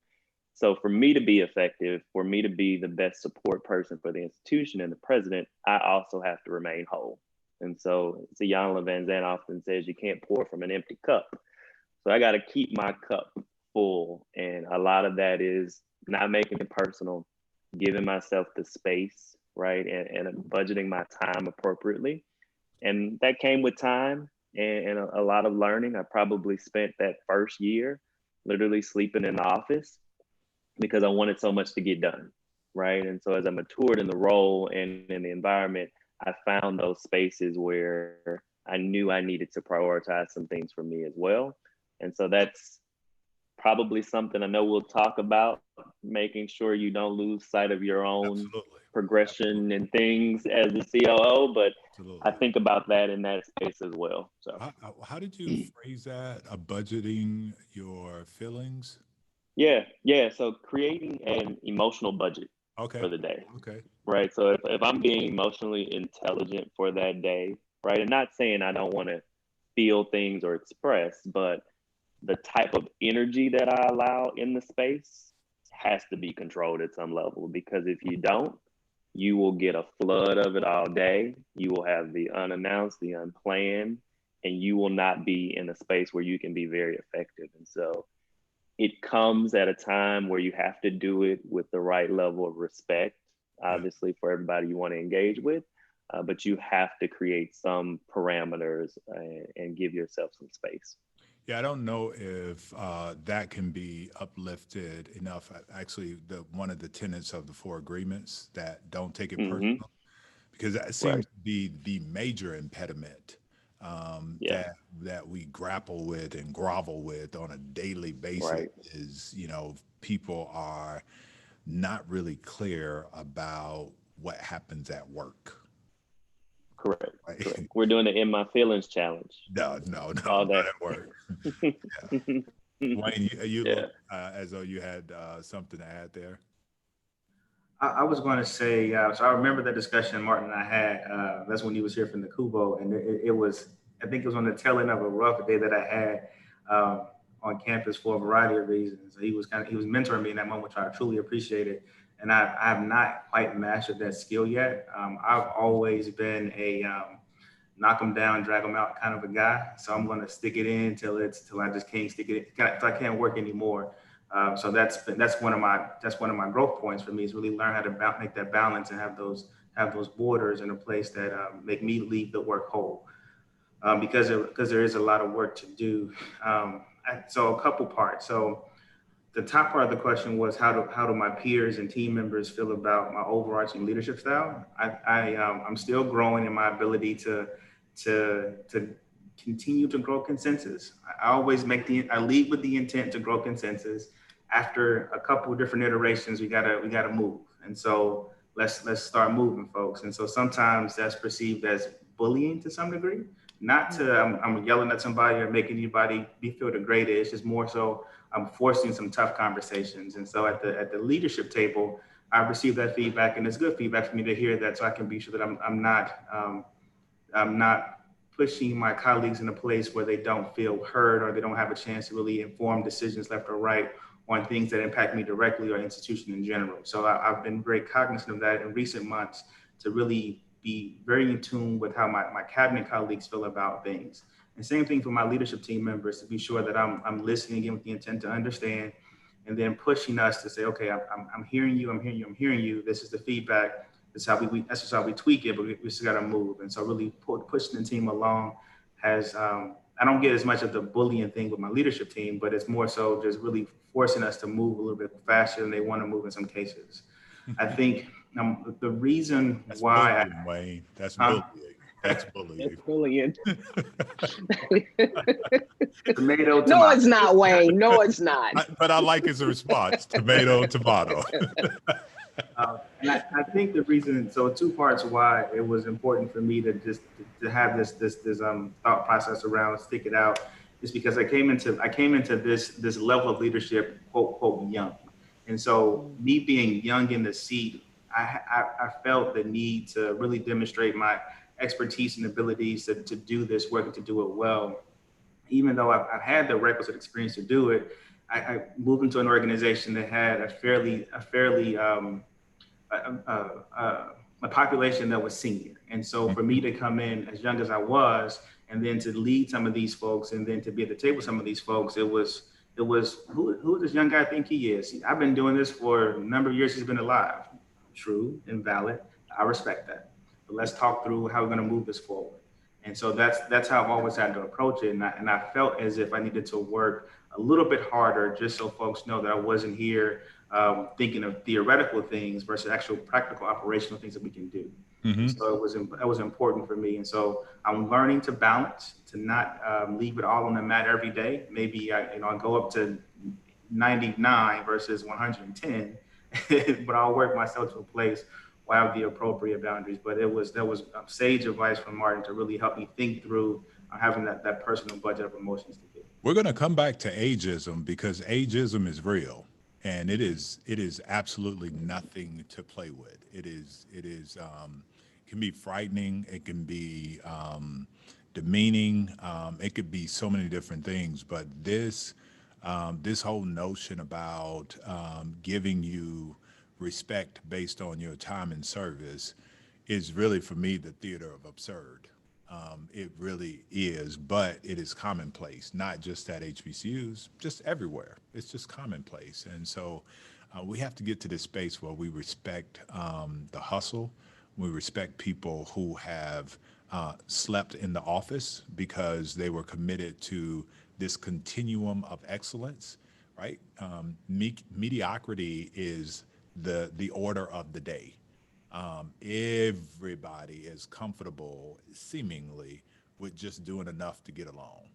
So for me to be effective, for me to be the best support person for the institution and the president, I also have to remain whole. And so Iyanla Vanzant often says you can't pour from an empty cup. So I got to keep my cup full. And a lot of that is not making it personal, giving myself the space, right? And budgeting my time appropriately. And that came with time and a lot of learning. I probably spent that first year literally sleeping in the office because I wanted so much to get done, right? And so as I matured in the role and in the environment, I found those spaces where I knew I needed to prioritize some things for me as well. And so that's probably something I know we'll talk about, making sure you don't lose sight of your own progression and things as the COO, but I think about that in that space as well. So how did you phrase that? Budgeting your feelings? Yeah. So creating an emotional budget for the day. Okay. Right. So if I'm being emotionally intelligent for that day, right, and not saying I don't want to feel things or express, but the type of energy that I allow in the space has to be controlled at some level, because if you don't, you will get a flood of it all day. You will have the unannounced, the unplanned, and you will not be in a space where you can be very effective. And so it comes at a time where you have to do it with the right level of respect, obviously, for everybody you want to engage with, but you have to create some parameters and give yourself some space. Yeah, I don't know if that can be uplifted enough. Actually, one of the tenets of the 4 agreements, that don't take it personal, because that seems to be the major impediment that we grapple with and grovel with on a daily basis. Is, people are not really clear about what happens at work. Correct. We're doing the In My Feelings challenge. No, all day. Not at work. Wayne, you look as though you had something to add there. I was going to say, so I remember that discussion Martin and I had. That's when he was here from the Kubo, and it was, I think it was on the tail end of a rough day that I had on campus for a variety of reasons. He was mentoring me in that moment, which I truly appreciated. And I have not quite mastered that skill yet. I've always been a knock them down, drag them out kind of a guy. So I'm going to stick it in till I just can't stick it in, till I can't work anymore. So that's one of my growth points for me, is really learn how to make that balance and have those borders in a place that make me leave the work whole. Because there is a lot of work to do. So a couple parts. So the top part of the question was how do my peers and team members feel about my overarching leadership style? I'm still growing in my ability to continue to grow consensus. I always I lead with the intent to grow consensus. After a couple of different iterations, we gotta move. And so let's start moving, folks. And so sometimes that's perceived as bullying to some degree. Not to I'm yelling at somebody or making anybody feel degraded. It's just more so I'm forcing some tough conversations. And so at the leadership table, I receive that feedback, and it's good feedback for me to hear that, so I can be sure that I'm not pushing my colleagues in a place where they don't feel heard or they don't have a chance to really inform decisions left or right on things that impact me directly or institution in general. So I've been very cognizant of that in recent months, to really be very in tune with how my cabinet colleagues feel about things. And same thing for my leadership team members, to be sure that I'm listening again with the intent to understand, and then pushing us to say, okay, I'm hearing you. This is the feedback. That's how we tweak it, but we just got to move. And so really pushing the team along has, I don't get as much of the bullying thing with my leadership team, but it's more so just really forcing us to move a little bit faster than they want to move in some cases. I think the reason that's why bullying, Wayne. That's bullying. That's bullying. That's bullying. Tomato. No, it's not, Wayne. No, it's not. But I like his response. Tomato. And I think the reason, so 2 parts why it was important for me to just to have this thought process around stick it out, is because I came into this level of leadership, quote young. And so me being young in the seat, I felt the need to really demonstrate my expertise and abilities to do this work and to do it well. Even though I've had the requisite experience to do it, I moved into an organization that had a population that was senior. And so for me to come in as young as I was, and then to lead some of these folks, and then to be at the table with some of these folks, it was who does this young guy think he is? I've been doing this for a number of years he's been alive. True and valid. I respect that. But let's talk through how we're going to move this forward. And so that's how I've always had to approach it. And I felt as if I needed to work a little bit harder, just so folks know that I wasn't here thinking of theoretical things versus actual practical operational things that we can do. Mm-hmm. So it was important for me. And so I'm learning to balance, to not leave it all on the mat every day. Maybe I go up to 99 versus 110, but I'll work myself to a place where I have the appropriate boundaries. But that was sage advice from Martin to really help me think through having that personal budget of emotions to do. We're going to come back to ageism because ageism is real, and it is absolutely nothing to play with. It can be frightening. It can be demeaning. It could be so many different things. But this whole notion about giving you respect based on your time in service is really, for me, the theater of absurd. It really is, but it is commonplace, not just at HBCUs, just everywhere. It's just commonplace. And so we have to get to this space where we respect the hustle. We respect people who have slept in the office because they were committed to this continuum of excellence, right? Mediocrity is the order of the day. Everybody is comfortable, seemingly, with just doing enough to get along.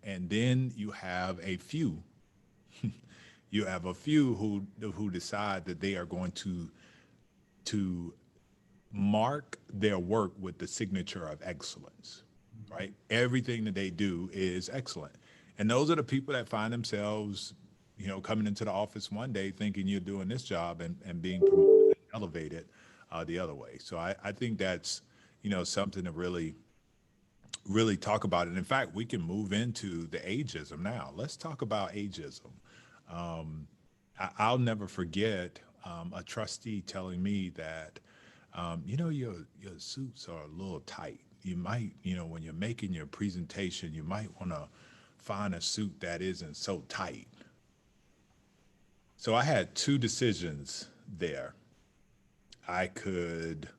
And then you have a few, who decide that they are going to mark their work with the signature of excellence, right? Everything that they do is excellent. And those are the people that find themselves, coming into the office one day thinking you're doing this job and being promoted and elevated the other way. So I think that's, something to really, really talk about. And in fact, we can move into the ageism now. Let's talk about ageism. I'll never forget a trustee telling me that, your suits are a little tight. You might, when you're making your presentation, you might want to find a suit that isn't so tight. So I had two decisions there. I could,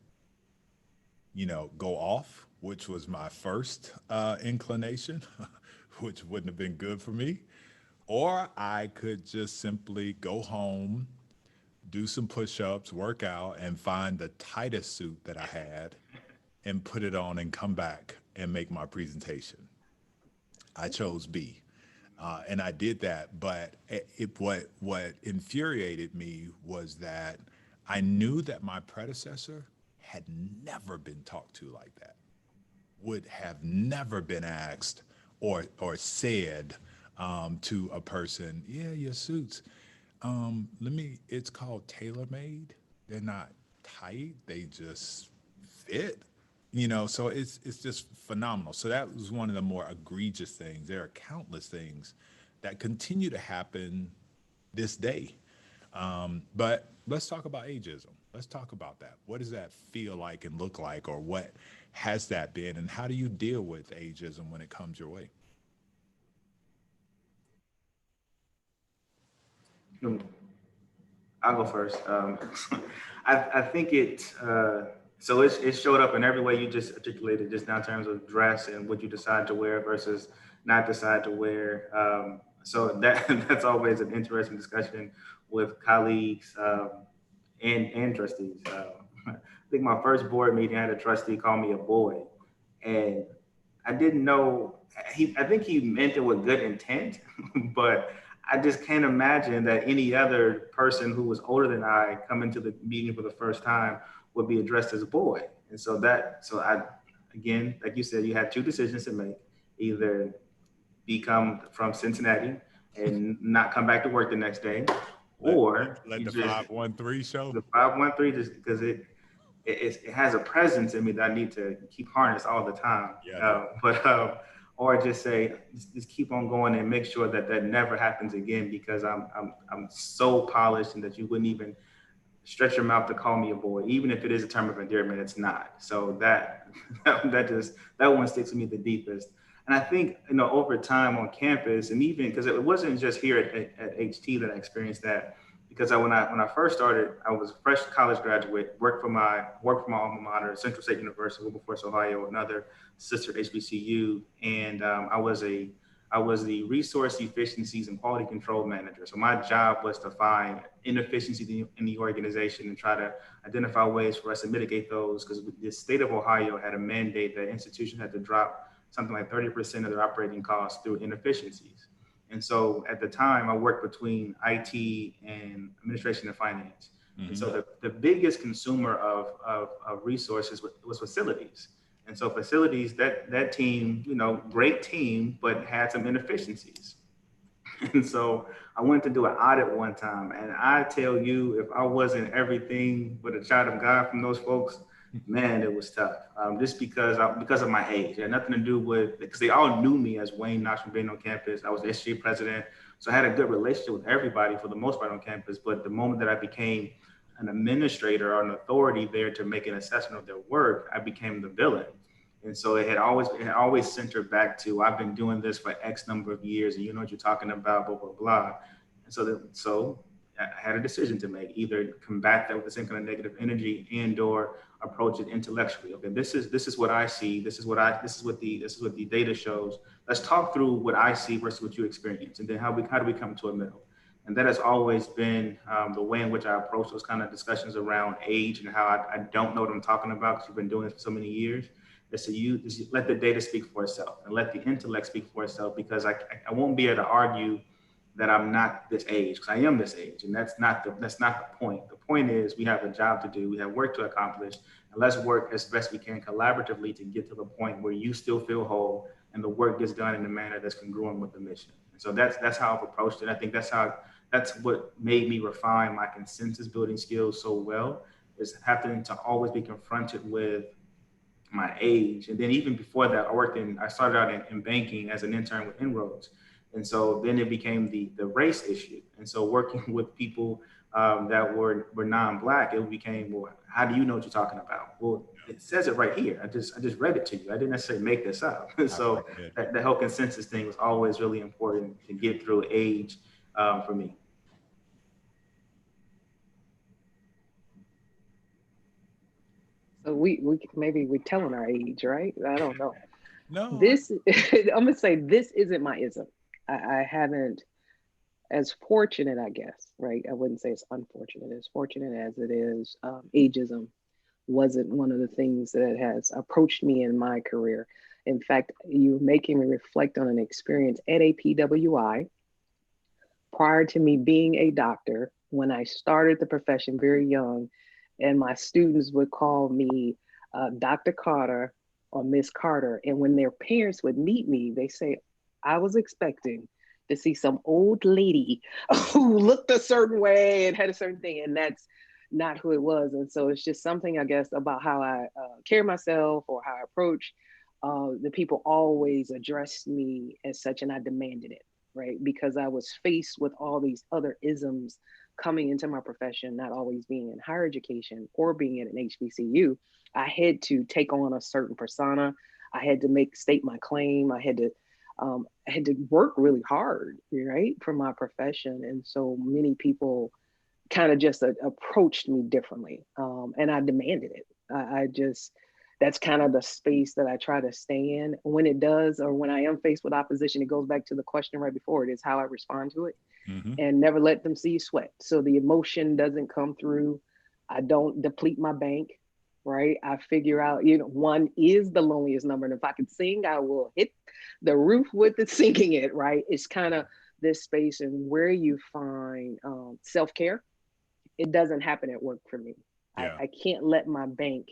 go off, which was my first inclination, which wouldn't have been good for me. Or I could just simply go home, do some push-ups, work out, and find the tightest suit that I had and put it on and come back and make my presentation. I chose B. And I did that, but what infuriated me was that I knew that my predecessor had never been talked to like that, would have never been asked or said to a person, yeah, your suits, it's called tailor-made. They're not tight, they just fit. So it's just phenomenal. So that was one of the more egregious things. There are countless things that continue to happen this day. But let's talk about ageism. Let's talk about that. What does that feel like and look like, or what has that been, and how do you deal with ageism when it comes your way? I'll go first. I think it showed up in every way you just articulated, just now in terms of dress and what you decide to wear versus not decide to wear. So that's always an interesting discussion with colleagues and trustees. I think my first board meeting, I had a trustee call me a boy, and I didn't know. I think he meant it with good intent, but I just can't imagine that any other person who was older than I coming to the meeting for the first time would be addressed as a boy. And so I, again, like you said, you had two decisions to make: either become from Cincinnati and not come back to work the next day, or let the 513 show. the 513, just because it has a presence in me that I need to keep harnessed all the time. Yeah, Or just say, just keep on going and make sure that never happens again, because I'm so polished and that you wouldn't even stretch your mouth to call me a boy, even if it is a term of endearment. It's not. So that one sticks with me the deepest. And I think, over time on campus, and even because it wasn't just here at HT that I experienced that, because when I first started, I was a fresh college graduate, worked for my alma mater, Central State University, Wilberforce, Ohio, another sister HBCU, and I was a I was the resource efficiencies and quality control manager. So my job was to find inefficiencies in the organization and try to identify ways for us to mitigate those, because the state of Ohio had a mandate that institutions had to drop something like 30% of their operating costs through inefficiencies. And so at the time, I worked between IT and administration and finance. Mm-hmm. And so the biggest consumer of resources was facilities. And so facilities, that team, great team, but had some inefficiencies. And so I went to do an audit one time, and I tell you, if I wasn't everything but a child of God from those folks, man, it was tough. Just because of my age. It had nothing to do with, because they all knew me as Wayne Knox from being on campus. I was the SG president, so I had a good relationship with everybody for the most part on campus. But the moment that I became an administrator or an authority there to make an assessment of their work, I became the villain. And so it had always centered back to, I've been doing this for X number of years, and you know what you're talking about, blah, blah, blah. And so I had a decision to make: either combat that with the same kind of negative energy and/or approach it intellectually. Okay, this is what I see. This is what the data shows. Let's talk through what I see versus what you experience, and then how do we come to a middle? And that has always been the way in which I approach those kind of discussions around age and how I don't know what I'm talking about because you've been doing this for so many years. Is to let the data speak for itself and let the intellect speak for itself, because I won't be able to argue that I'm not this age, because I am this age, and that's not the point. The point is we have a job to do, we have work to accomplish, and let's work as best we can collaboratively to get to the point where you still feel whole and the work gets done in a manner that's congruent with the mission. And so that's how I've approached it. I think that's what made me refine my consensus building skills so well, is having to always be confronted with my age. And then even before that, I started out in banking as an intern with Inroads. And so then it became the race issue. And so working with people that were non-Black, it became, well, how do you know what you're talking about? Well, it says it right here. I just read it to you. I didn't necessarily make this up. So the whole consensus thing was always really important to get through age for me. So we maybe we're telling our age, right? I don't know. No. I'm gonna say this isn't my ism. I haven't, as fortunate, I guess, right? I wouldn't say it's unfortunate. As fortunate as it is, ageism wasn't one of the things that has approached me in my career. In fact, you're making me reflect on an experience at a PWI prior to me being a doctor. When I started the profession very young, and my students would call me Dr. Carter or Miss Carter. And when their parents would meet me, they say, I was expecting to see some old lady who looked a certain way and had a certain thing, and that's not who it was. And so it's just something, I guess, about how I carry myself or how I approach. The people always addressed me as such, and I demanded it, right? Because I was faced with all these other isms coming into my profession, not always being in higher education or being at an HBCU. I had to take on a certain persona. I had to state my claim. I had to work really hard, right, for my profession. And so many people kind of just approached me differently, and I demanded it. That's kind of the space that I try to stay in. When it does, or when I am faced with opposition, it goes back to the question right before it, is how I respond to it. Mm-hmm. And never let them see you sweat. So the emotion doesn't come through. I don't deplete my bank, right? I figure out, one is the loneliest number. And if I could sing, I will hit the roof with the singing it, right? It's kind of this space and where you find self-care. It doesn't happen at work for me. Yeah. I can't let my bank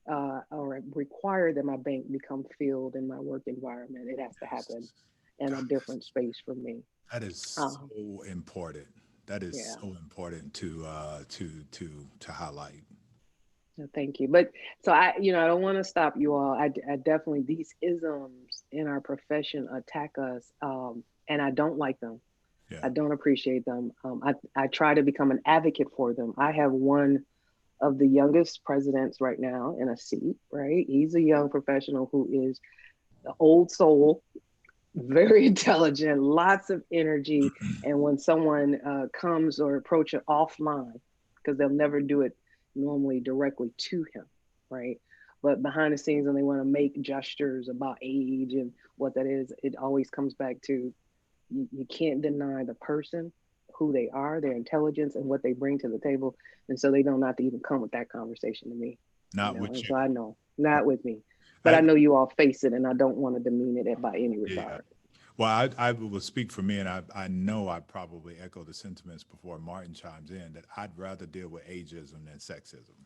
or require that my bank become filled in my work environment. It has to happen in a different space for me. That is so important. That is so important to highlight. Thank you. But so I don't want to stop you all. I definitely, these isms in our profession attack us, and I don't like them. Yeah. I don't appreciate them. I try to become an advocate for them. I have one of the youngest presidents right now in a seat, right? He's a young professional who is the old soul, very intelligent, lots of energy. And when someone comes or approach it offline, because they'll never do it normally directly to him, right? But behind the scenes, when they want to make gestures about age and what that is, it always comes back to you can't deny the person, who they are, their intelligence, and what they bring to the table. And so they don't have to even come with that conversation to me. Not You know, with and you. so I know, not with me. But I I, know you all face it, and I don't want to demean it by any yeah. regard. Well, I will speak for me, and I know I probably echo the sentiments before Martin chimes in that I'd rather deal with ageism than sexism.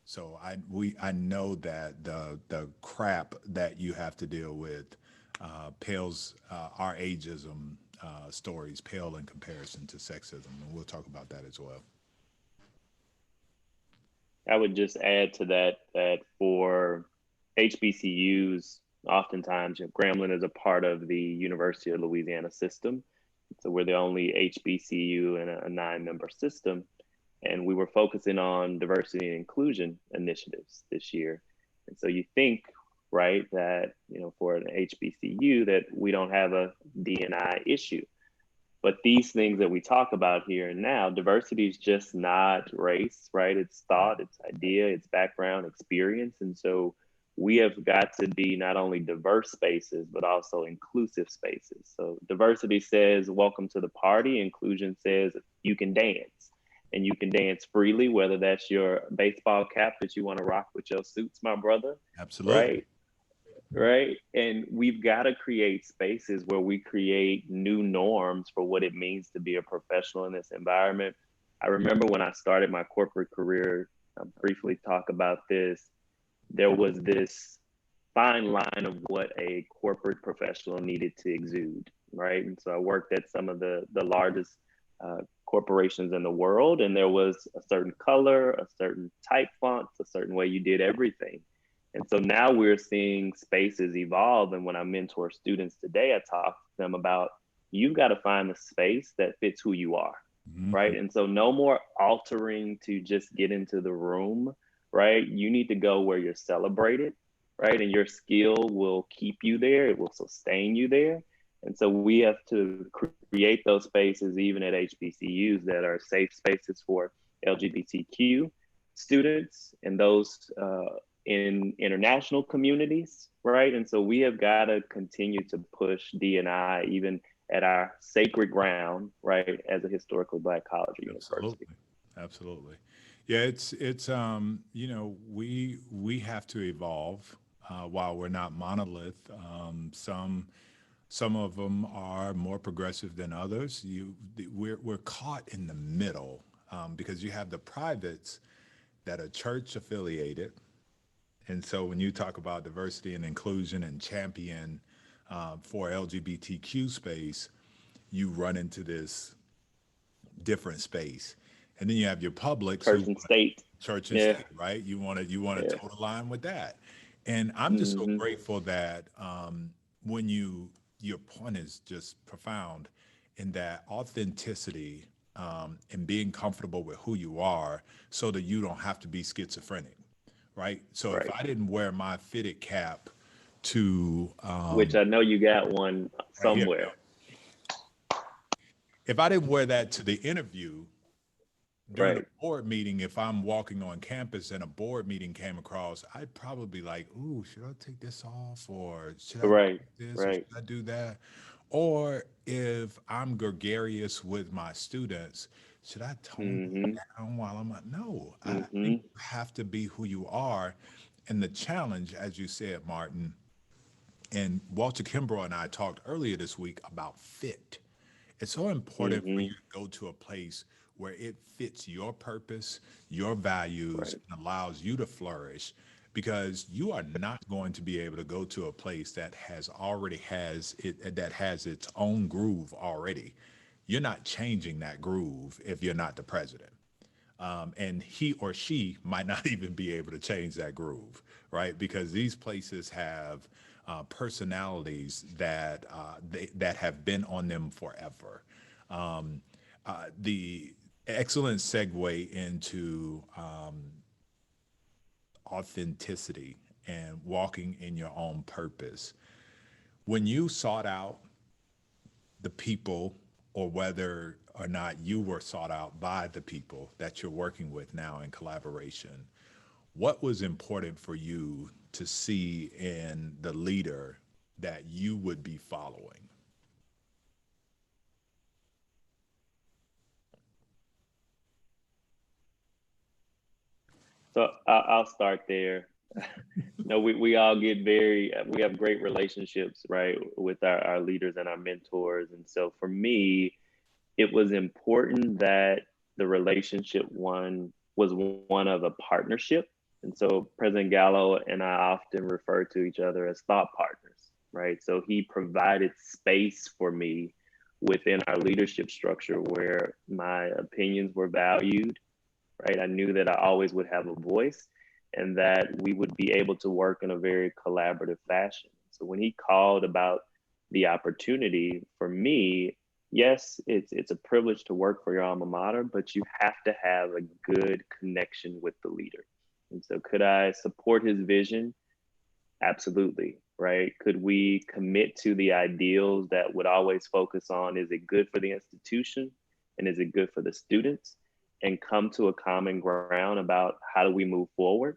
So I know that the crap that you have to deal with pales our ageism stories pale in comparison to sexism, and we'll talk about that as well. I would just add to that that for HBCUs, oftentimes Grambling is a part of the University of Louisiana system. So we're the only HBCU in a 9-member system. And we were focusing on diversity and inclusion initiatives this year. And so you think, right, that, for an HBCU that we don't have a D&I issue. But these things that we talk about here and now, diversity is just not race, right? It's thought, it's idea, it's background, experience. And so we have got to be not only diverse spaces, but also inclusive spaces. So diversity says, welcome to the party. Inclusion says you can dance, and you can dance freely, whether that's your baseball cap that you want to rock with your suits, my brother. Absolutely. Right? Right. And we've got to create spaces where we create new norms for what it means to be a professional in this environment. I remember when I started my corporate career, I'll briefly talk about this. There was this fine line of what a corporate professional needed to exude, right? And so I worked at some of the largest corporations in the world, and there was a certain color, a certain type fonts, a certain way you did everything. And so now we're seeing spaces evolve. And when I mentor students today, I talk to them about you've got to find the space that fits who you are, right? And so no more altering to just get into the room, right? You need to go where you're celebrated, right? And your skill will keep you there. It will sustain you there. And so we have to create those spaces, even at HBCUs, that are safe spaces for LGBTQ students and those in international communities, right? And so we have got to continue to push D&I even at our sacred ground, right, as a historically Black college or university. Absolutely. Yeah, it's we have to evolve while we're not monolith. Some of them are more progressive than others. We're caught in the middle because you have the privates that are church affiliated. And so when you talk about diversity and inclusion and champion for LGBTQ space, you run into this different space. And then you have your publics Church and state. church and state, right? You want to toe the line with that. And I'm just so grateful that when your point is just profound in that authenticity and being comfortable with who you are so that you don't have to be schizophrenic. Right. So if I didn't wear my fitted cap to which I know you got one right here, somewhere. if I didn't wear that to the interview during a Right. board meeting, if I'm walking on campus and a board meeting came across, I'd probably be like, ooh, should I take this off or should I Right. do this or Right. should I do that? Or if I'm gregarious with my students, should I tone Mm-hmm. down while I'm at? No, I think Mm-hmm. you have to be who you are. And the challenge, as you said, Martin, and Walter Kimbrough and I talked earlier this week about fit. It's so important for Mm-hmm. you to go to a place where it fits your purpose, your values, Right. and allows you to flourish because you are not going to be able to go to a place that has its own groove already. You're not changing that groove if you're not the president. And he or she might not even be able to change that groove, right? Because these places have personalities that have been on them forever. The excellent segue into authenticity and walking in your own purpose. When you sought out the people, or whether or not you were sought out by the people that you're working with now in collaboration, what was important for you to see in the leader that you would be following? So I'll start there. No, we all get we have great relationships, right, with our leaders and our mentors. And so for me, it was important that the relationship was one of a partnership. And so President Gallo and I often refer to each other as thought partners, right? So he provided space for me within our leadership structure where my opinions were valued, right? I knew that I always would have a voice and that we would be able to work in a very collaborative fashion. So when he called about the opportunity for me, yes, it's a privilege to work for your alma mater, but you have to have a good connection with the leader. And so could I support his vision? Absolutely, right? Could we commit to the ideals that would always focus on, is it good for the institution and is it good for the students? And come to a common ground about how do we move forward?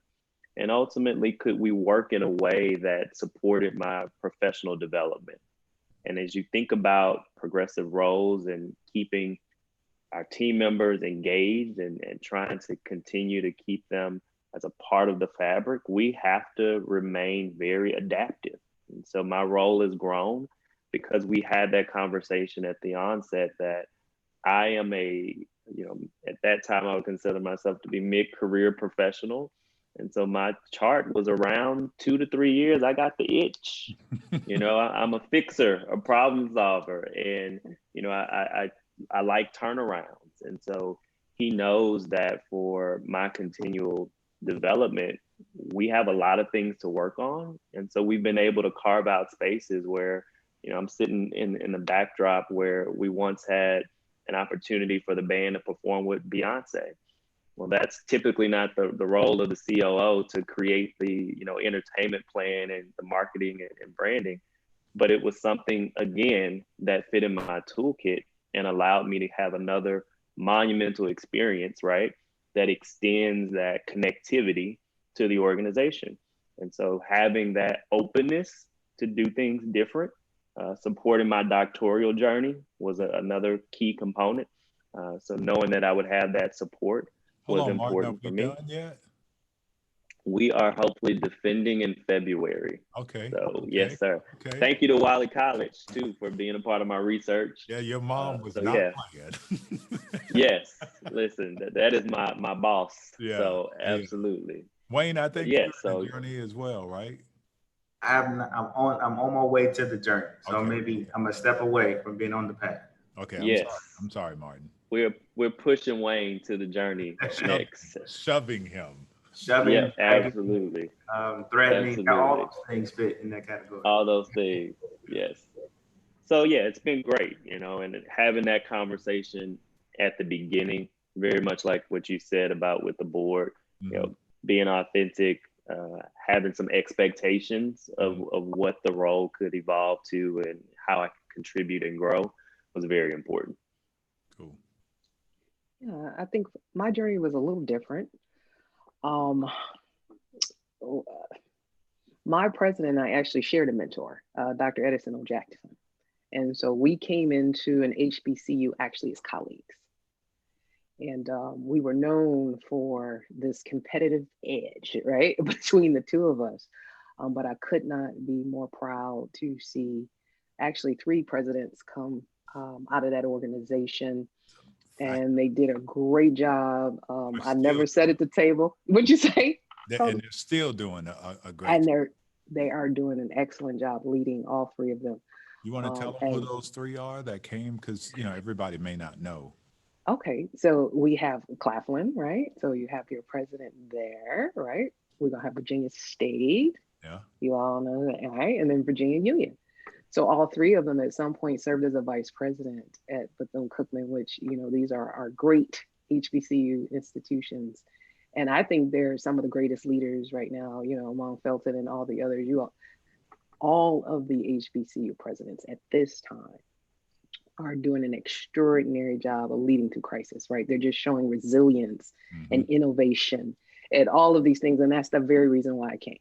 And ultimately, could we work in a way that supported my professional development? And as you think about progressive roles and keeping our team members engaged and trying to continue to keep them as a part of the fabric, we have to remain very adaptive. And so my role has grown because we had that conversation at the onset that I am at that time, I would consider myself to be mid-career professional. And so my chart was around 2 to 3 years. I got the itch. I'm a fixer, a problem solver. And, I like turnarounds. And so he knows that for my continual development, we have a lot of things to work on. And so we've been able to carve out spaces where, I'm sitting in the backdrop where we once had an opportunity for the band to perform with Beyonce. Well, that's typically not the role of the COO to create the entertainment plan and the marketing and branding, but it was something, again, that fit in my toolkit and allowed me to have another monumental experience, right, that extends that connectivity to the organization. And so having that openness to do things different, supporting my doctoral journey was another key component. So knowing that I would have that support was important for me. Done yet? We are hopefully defending in February. Okay. So okay. Yes, sir. Okay. Thank you to Wiley College too for being a part of my research. Yeah, your mom was not playing. Yes, listen, that is my boss. Yeah. So absolutely. Yeah. Wayne, I think you're on the journey as well, right? I'm on my way to the journey. So Okay. maybe I'm a step away from being on the path. Okay. Yes. I'm sorry, Martin. We're pushing Wayne to the journey next. Shoving him. Yeah, absolutely. Threatening. Absolutely. All those things fit in that category. All those things. Yes. So yeah, it's been great, and having that conversation at the beginning, very much like what you said about with the board, being authentic, having some expectations of what the role could evolve to and how I could contribute and grow was very important. Cool. Yeah, I think my journey was a little different. My president and I actually shared a mentor, Dr. Edison O. Jackson. And so we came into an HBCU actually as colleagues. And we were known for this competitive edge, right, between the two of us. But I could not be more proud to see actually 3 presidents come out of that organization. And they did a great job. I never sat at the table. What'd you say? And they're still doing a great job. And they are doing an excellent job leading all 3 of them. You want to tell them who those 3 are that came? Because, everybody may not know. Okay, so we have Claflin, right? So you have your president there, right? We're going to have Virginia State. Yeah. You all know that, right? And then Virginia Union. So all 3 of them at some point served as a vice president at Bethune-Cookman, which, these are our great HBCU institutions. And I think they're some of the greatest leaders right now, among Felton and all the others. All of the HBCU presidents at this time are doing an extraordinary job of leading through crisis, right? They're just showing resilience and innovation and all of these things. And that's the very reason why I came.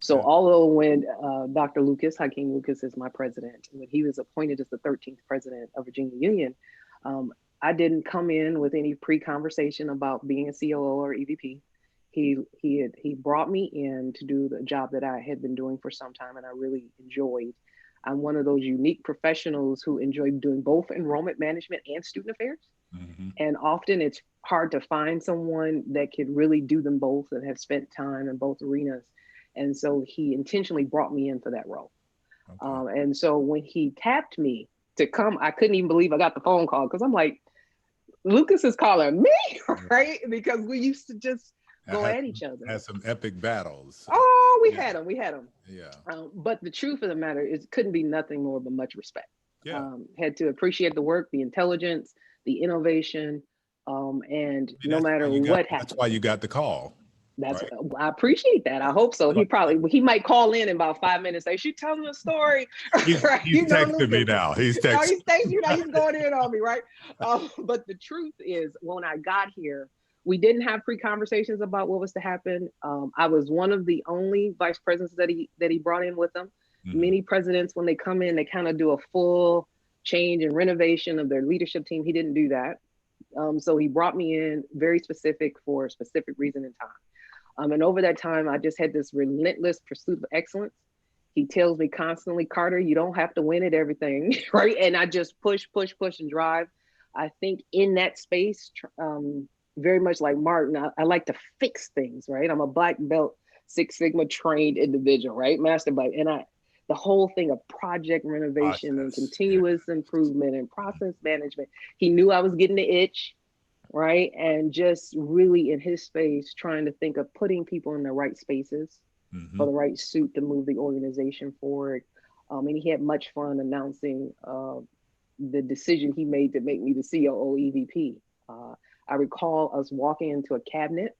So Yeah. although when Dr. Lucas, Hakeem Lucas is my president, when he was appointed as the 13th president of Virginia Union, um, I didn't come in with any pre-conversation about being a COO or EVP. He brought me in to do the job that I had been doing for some time and I really enjoyed. I'm one of those unique professionals who enjoy doing both enrollment management and student affairs. Mm-hmm. And often it's hard to find someone that could really do them both and have spent time in both arenas. And so he intentionally brought me in for that role. Okay. And so when he tapped me to come, I couldn't even believe I got the phone call because I'm like, Lucas is calling me, right? Because we used to just go at each other. Had some epic battles. Oh, we had them. Yeah. But the truth of the matter is, it couldn't be nothing more but much respect. Yeah. Had to appreciate the work, the intelligence, the innovation, and no matter what happened. That's why you got the call. That's right? I appreciate that. I hope so. He might call in about 5 minutes. Say, she telling a story. He's texting me now. He's texting. No, he's texting you now. He's going in on me, right? But the truth is, when I got here, we didn't have pre-conversations about what was to happen. I was one of the only vice presidents that he brought in with him. Mm-hmm. Many presidents, when they come in, they kind of do a full change and renovation of their leadership team. He didn't do that. So he brought me in very specific for a specific reason and time. And over that time, I just had this relentless pursuit of excellence. He tells me constantly, Carter, you don't have to win at everything, right? And I just push, and drive. I think in that space, very much like Martin, I like to fix things, right? I'm a Black belt, Six Sigma trained individual, right? Master Black. And the whole thing of project renovation and continuous improvement and process management, he knew I was getting the itch. Right. And just really in his space, trying to think of putting people in the right spaces mm-hmm. for the right suit to move the organization forward. And he had much fun announcing the decision he made to make me the COO EVP. I recall us walking into a cabinet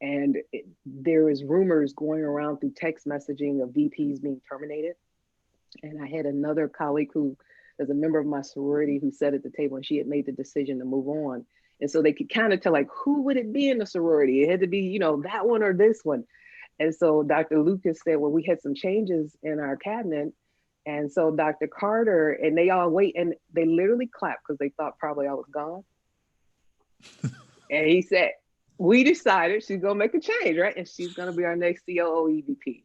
and there was rumors going around through text messaging of VPs being terminated. And I had another colleague who is a member of my sorority who sat at the table and she had made the decision to move on. And so they could kind of tell, like, who would it be in the sorority? It had to be, that one or this one. And so Dr. Lucas said, well, we had some changes in our cabinet. And so Dr. Carter, and they all wait, and they literally clapped because they thought probably I was gone. And he said, we decided she's going to make a change, right? And she's going to be our next COO EVP.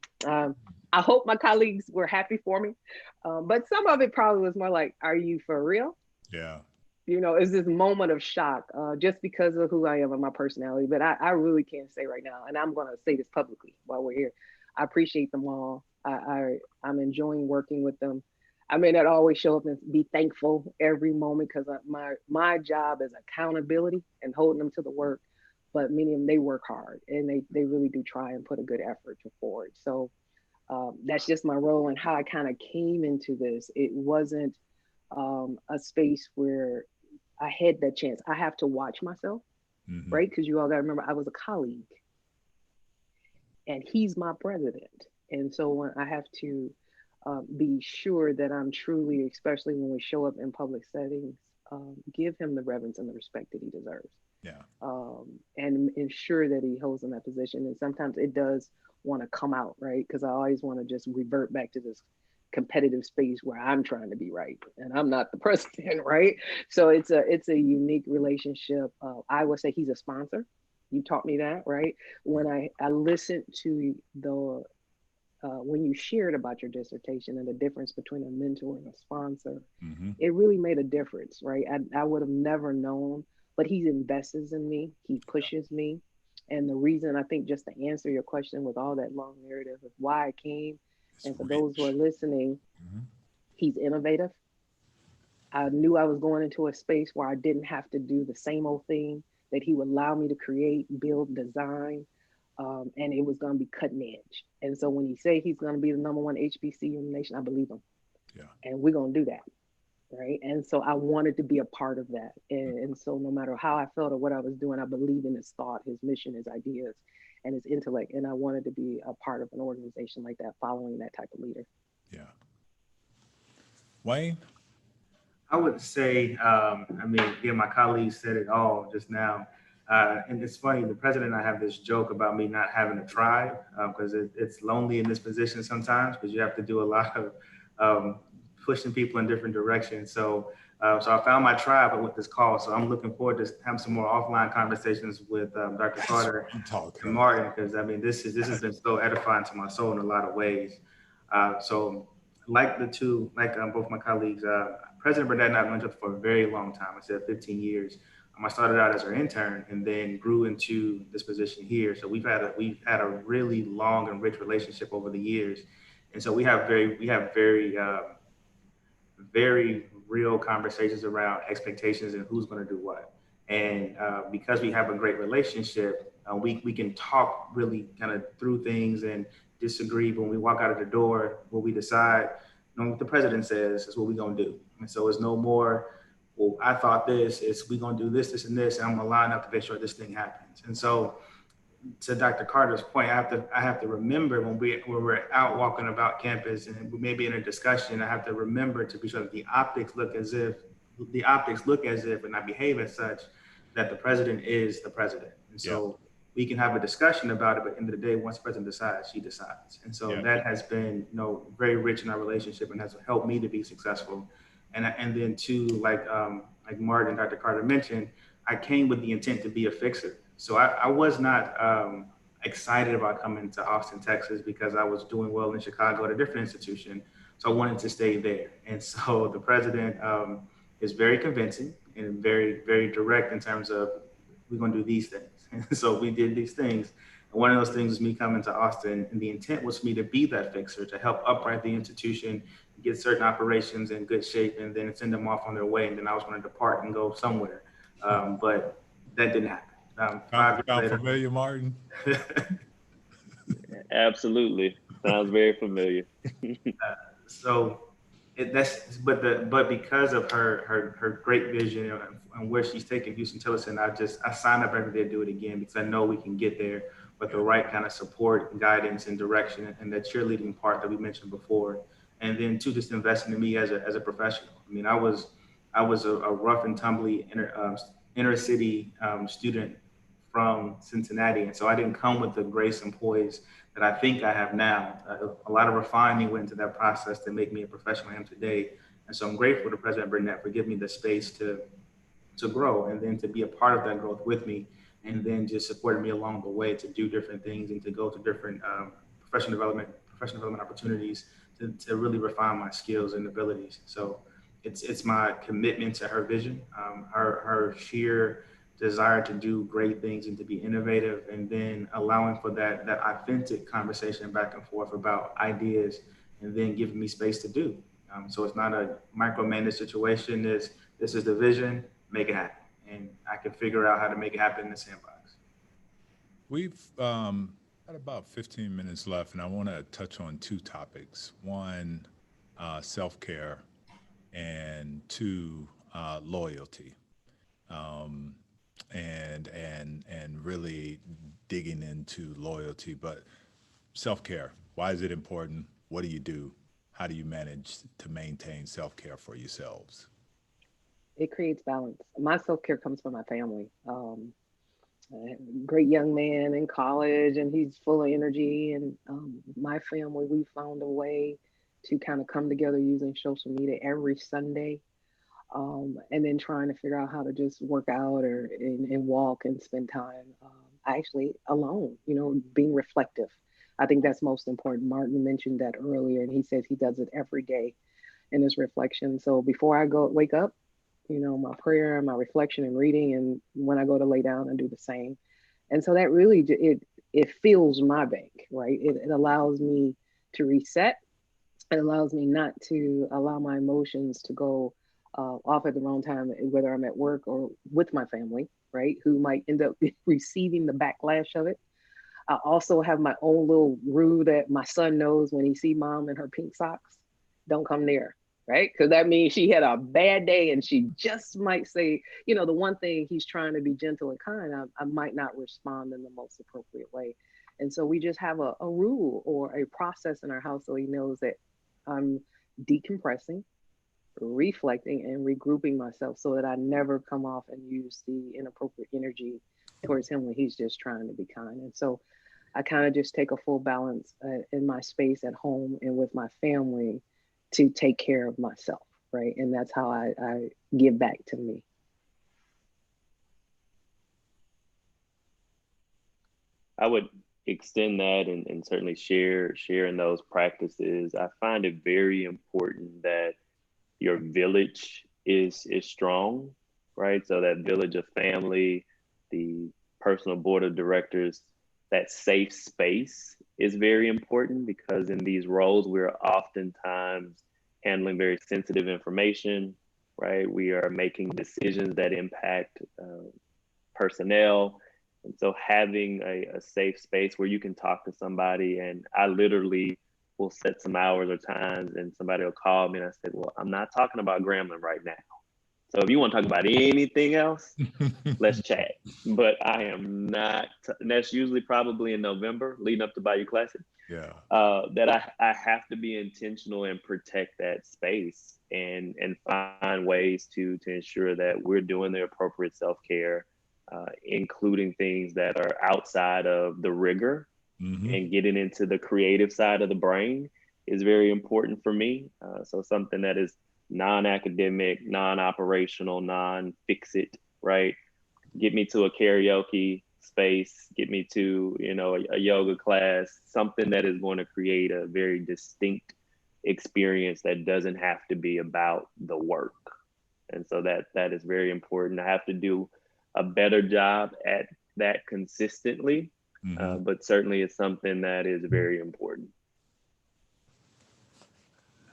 I hope my colleagues were happy for me. But some of it probably was more like, are you for real? Yeah. It's this moment of shock just because of who I am and my personality. But I really can't say right now, and I'm going to say this publicly while we're here. I appreciate them all. I'm enjoying working with them. I may not always show up and be thankful every moment because my job is accountability and holding them to the work. But many of them, they work hard and they really do try and put a good effort forward. So that's just my role and how I kind of came into this. It wasn't a space where I had that chance. I have to watch myself, mm-hmm. right? Because you all got to remember, I was a colleague and he's my president. And so when I have to be sure that I'm truly, especially when we show up in public settings, give him the reverence and the respect that he deserves. Yeah. And ensure that he holds in that position. And sometimes it does want to come out, right? Because I always want to just revert back to this competitive space where I'm trying to be right and I'm not the president, right? So it's a unique relationship. I would say he's a sponsor. You taught me that, right? When I listened to the when you shared about your dissertation and the difference between a mentor and a sponsor, mm-hmm. it really made a difference, right? I would have never known, but he invests in me, he pushes me. And the reason, I think, just to answer your question with all that long narrative of why I came, and for those who are listening, mm-hmm. he's innovative. I knew I was going into a space where I didn't have to do the same old thing, that he would allow me to create, build, design, and it was going to be cutting edge. And so when he said he's going to be the #1 HBCU in the nation, I believe him. Yeah. And we're going to do that, right? And so I wanted to be a part of that. And so no matter how I felt or what I was doing, I believed in his thought, his mission, his ideas, and his intellect. And I wanted to be a part of an organization like that, following that type of leader. Yeah. Wayne? I would say, my colleagues said it all just now. And it's funny, the president and I have this joke about me not having a tribe because it's lonely in this position sometimes because you have to do a lot of pushing people in different directions. So I found my tribe with this call. So I'm looking forward to having some more offline conversations with Dr. Carter and Martin, because I mean, this has been so edifying to my soul in a lot of ways. So like both my colleagues, President Burnett and I have known each other for a very long time. I said 15 years. I started out as her intern and then grew into this position here. So we've had a really long and rich relationship over the years, and so we have very real conversations around expectations and who's going to do what. And because we have a great relationship, we can talk really kind of through things and disagree. But when we walk out of the door, what we decide, what the president says is what we're going to do. And so it's no more, well, I thought this, it's we're going to do this, this, and this, and I'm going to line up to make sure this thing happens. And so to Dr. Carter's point, I have to remember when we're out walking about campus and we may be in a discussion, I have to remember to be sure that the optics look as if and I behave as such that the president is the president. And so we can have a discussion about it, but at the end of the day, once the president decides, she decides. And so that has been, very rich in our relationship and has helped me to be successful. And then too, like Martin and Dr. Carter mentioned, I came with the intent to be a fixer. So I was not excited about coming to Austin, Texas, because I was doing well in Chicago at a different institution. So I wanted to stay there. And so the president is very convincing and very, very direct in terms of, we're going to do these things. And so we did these things. And one of those things was me coming to Austin. And the intent was for me to be that fixer, to help upright the institution, get certain operations in good shape, and then send them off on their way. And then I was going to depart and go somewhere. But that didn't happen. 5 years later. Familiar, Martin? Absolutely. Sounds very familiar. But because of her great vision and where she's taking Houston Tillerson, I signed up every day to do it again, because I know we can get there with the right kind of support, guidance, and direction, and that cheerleading part that we mentioned before. And then too, just investing in me as a professional. I mean, I was a rough and tumbly inner city student from Cincinnati. And so I didn't come with the grace and poise that I think I have now. A lot of refining went into that process to make me a professional I am today. And so I'm grateful to President Burnett for giving me the space to grow, and then to be a part of that growth with me, and then just supporting me along the way to do different things and to go to different professional development opportunities to really refine my skills and abilities. So it's my commitment to her vision, her sheer desire to do great things and to be innovative, and then allowing for that authentic conversation back and forth about ideas, and then giving me space to do. So it's not a micromanaged situation. This is the vision, make it happen. And I can figure out how to make it happen in the sandbox. We've got about 15 minutes left, and I want to touch on two topics. One, self-care, and two, loyalty. And really digging into loyalty, but self-care. Why is it important? What do you do? How do you manage to maintain self-care for yourselves? It creates balance. My self-care comes from my family. A great young man in college, and he's full of energy. And my family, we found a way to kind of come together using social media every Sunday. And then trying to figure out how to just work out and walk and spend time actually alone, being reflective. I think that's most important. Martin mentioned that earlier, and he says he does it every day in his reflection. So before I wake up, my prayer, my reflection and reading, and when I go to lay down, I do the same. And so that really, it fills my bank, right? It allows me to reset. It allows me not to allow my emotions to go off at the wrong time, whether I'm at work or with my family, right? Who might end up receiving the backlash of it. I also have my own little rule that my son knows when he sees mom in her pink socks, don't come near, right? Because that means she had a bad day and she just might say, the one thing he's trying to be gentle and kind, I might not respond in the most appropriate way. And so we just have a rule or a process in our house so he knows that I'm decompressing, reflecting, and regrouping myself so that I never come off and use the inappropriate energy towards him when he's just trying to be kind. And so I kind of just take a full balance in my space at home and with my family to take care of myself, right? And that's how I give back to me. I would extend that and certainly share in those practices. I find it very important that your village is strong, right? So that village of family, the personal board of directors, that safe space is very important, because in these roles, we're oftentimes handling very sensitive information, right? We are making decisions that impact personnel. And so having a safe space where you can talk to somebody, and I literally will set some hours or times and somebody will call me and I said, well, I'm not talking about Grambling right now. So if you want to talk about anything else, let's chat. But I am not, and that's usually probably in November leading up to Bayou Classic. Yeah. That I have to be intentional and protect that space and find ways to ensure that we're doing the appropriate self-care, including things that are outside of the rigor, and getting into the creative side of the brain is very important for me. So something that is non-academic, non-operational, non-fix-it, right? Get me to a karaoke space, get me to, a yoga class, something that is going to create a very distinct experience that doesn't have to be about the work. And so that is very important. I have to do a better job at that consistently, but certainly it's something that is very important.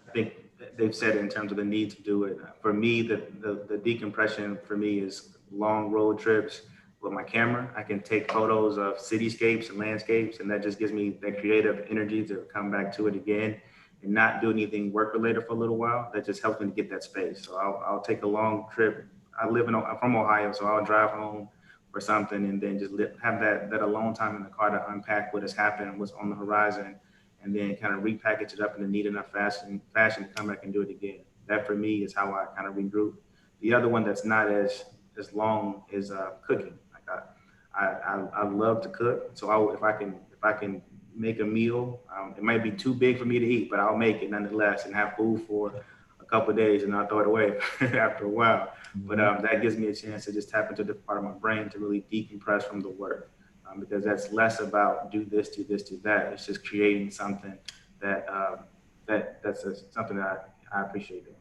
I think they've said in terms of the need to do it. For me, the decompression for me is long road trips with my camera. I can take photos of cityscapes and landscapes, and that just gives me that creative energy to come back to it again and not do anything work related for a little while. That just helps me to get that space. So I'll take a long trip. I'm from Ohio, so I'll drive home or something and then just have that alone time in the car to unpack what has happened, what's on the horizon, and then kind of repackage it up in a neat enough fashion to come back and do it again. That for me is how I kind of regroup. The other one that's not as long is cooking. Like I love to cook, so if I can make a meal, it might be too big for me to eat, but I'll make it nonetheless and have food for a couple of days, and I'll throw it away after a while. But that gives me a chance to just tap into the part of my brain to really decompress from the work. Because that's less about do this, do that. It's just creating something that's something that I appreciate doing.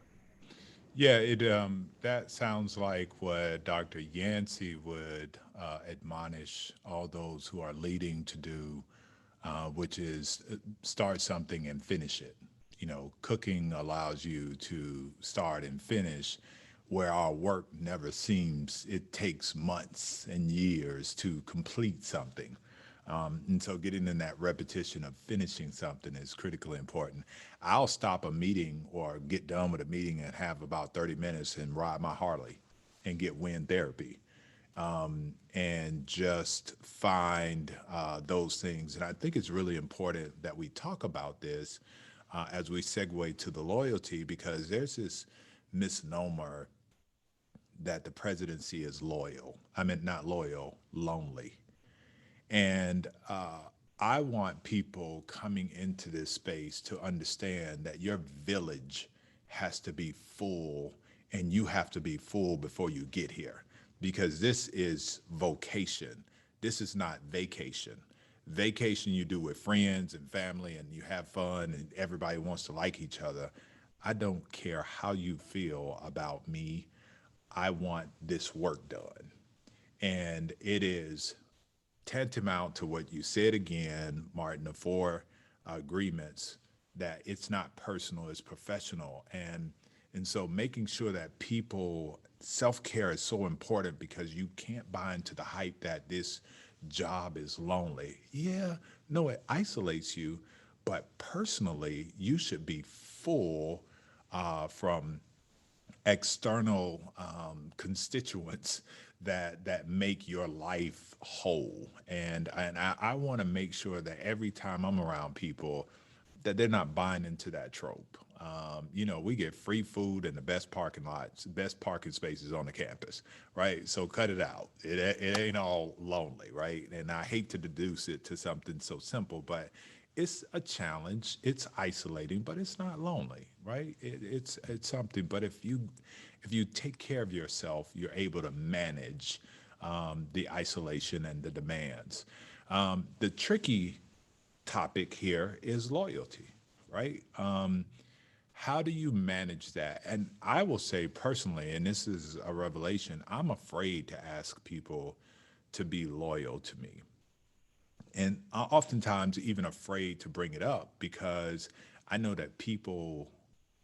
Yeah, that sounds like what Dr. Yancey would admonish all those who are leading to do, which is start something and finish it. Cooking allows you to start and finish, where our work never seems, it takes months and years to complete something. And so getting in that repetition of finishing something is critically important. I'll stop a meeting or get done with a meeting and have about 30 minutes and ride my Harley and get wind therapy, and just find those things. And I think it's really important that we talk about this as we segue to the loyalty, because there's this misnomer that the presidency is loyal. I mean, not loyal, lonely. And I want people coming into this space to understand that your village has to be full, and you have to be full before you get here, because this is vocation. This is not vacation. Vacation you do with friends and family and you have fun and everybody wants to like each other. I don't care how you feel about me. I want this work done. And it is tantamount to what you said again, Martin, the four agreements, that it's not personal, it's professional. And so making sure that people, self-care is so important, because you can't buy into the hype that this job is lonely. Yeah, no, it isolates you, but personally, you should be full from external constituents that make your life whole. And I want to make sure that every time I'm around people, that they're not buying into that trope. We get free food and the best parking lots, best parking spaces on the campus, right? So cut it out. It ain't all lonely, right? And I hate to deduce it to something so simple, but it's a challenge. It's isolating, but it's not lonely, right? It's something. But if you take care of yourself, you're able to manage the isolation and the demands. The tricky topic here is loyalty, right? How do you manage that? And I will say personally, and this is a revelation, I'm afraid to ask people to be loyal to me. And oftentimes even afraid to bring it up because I know that people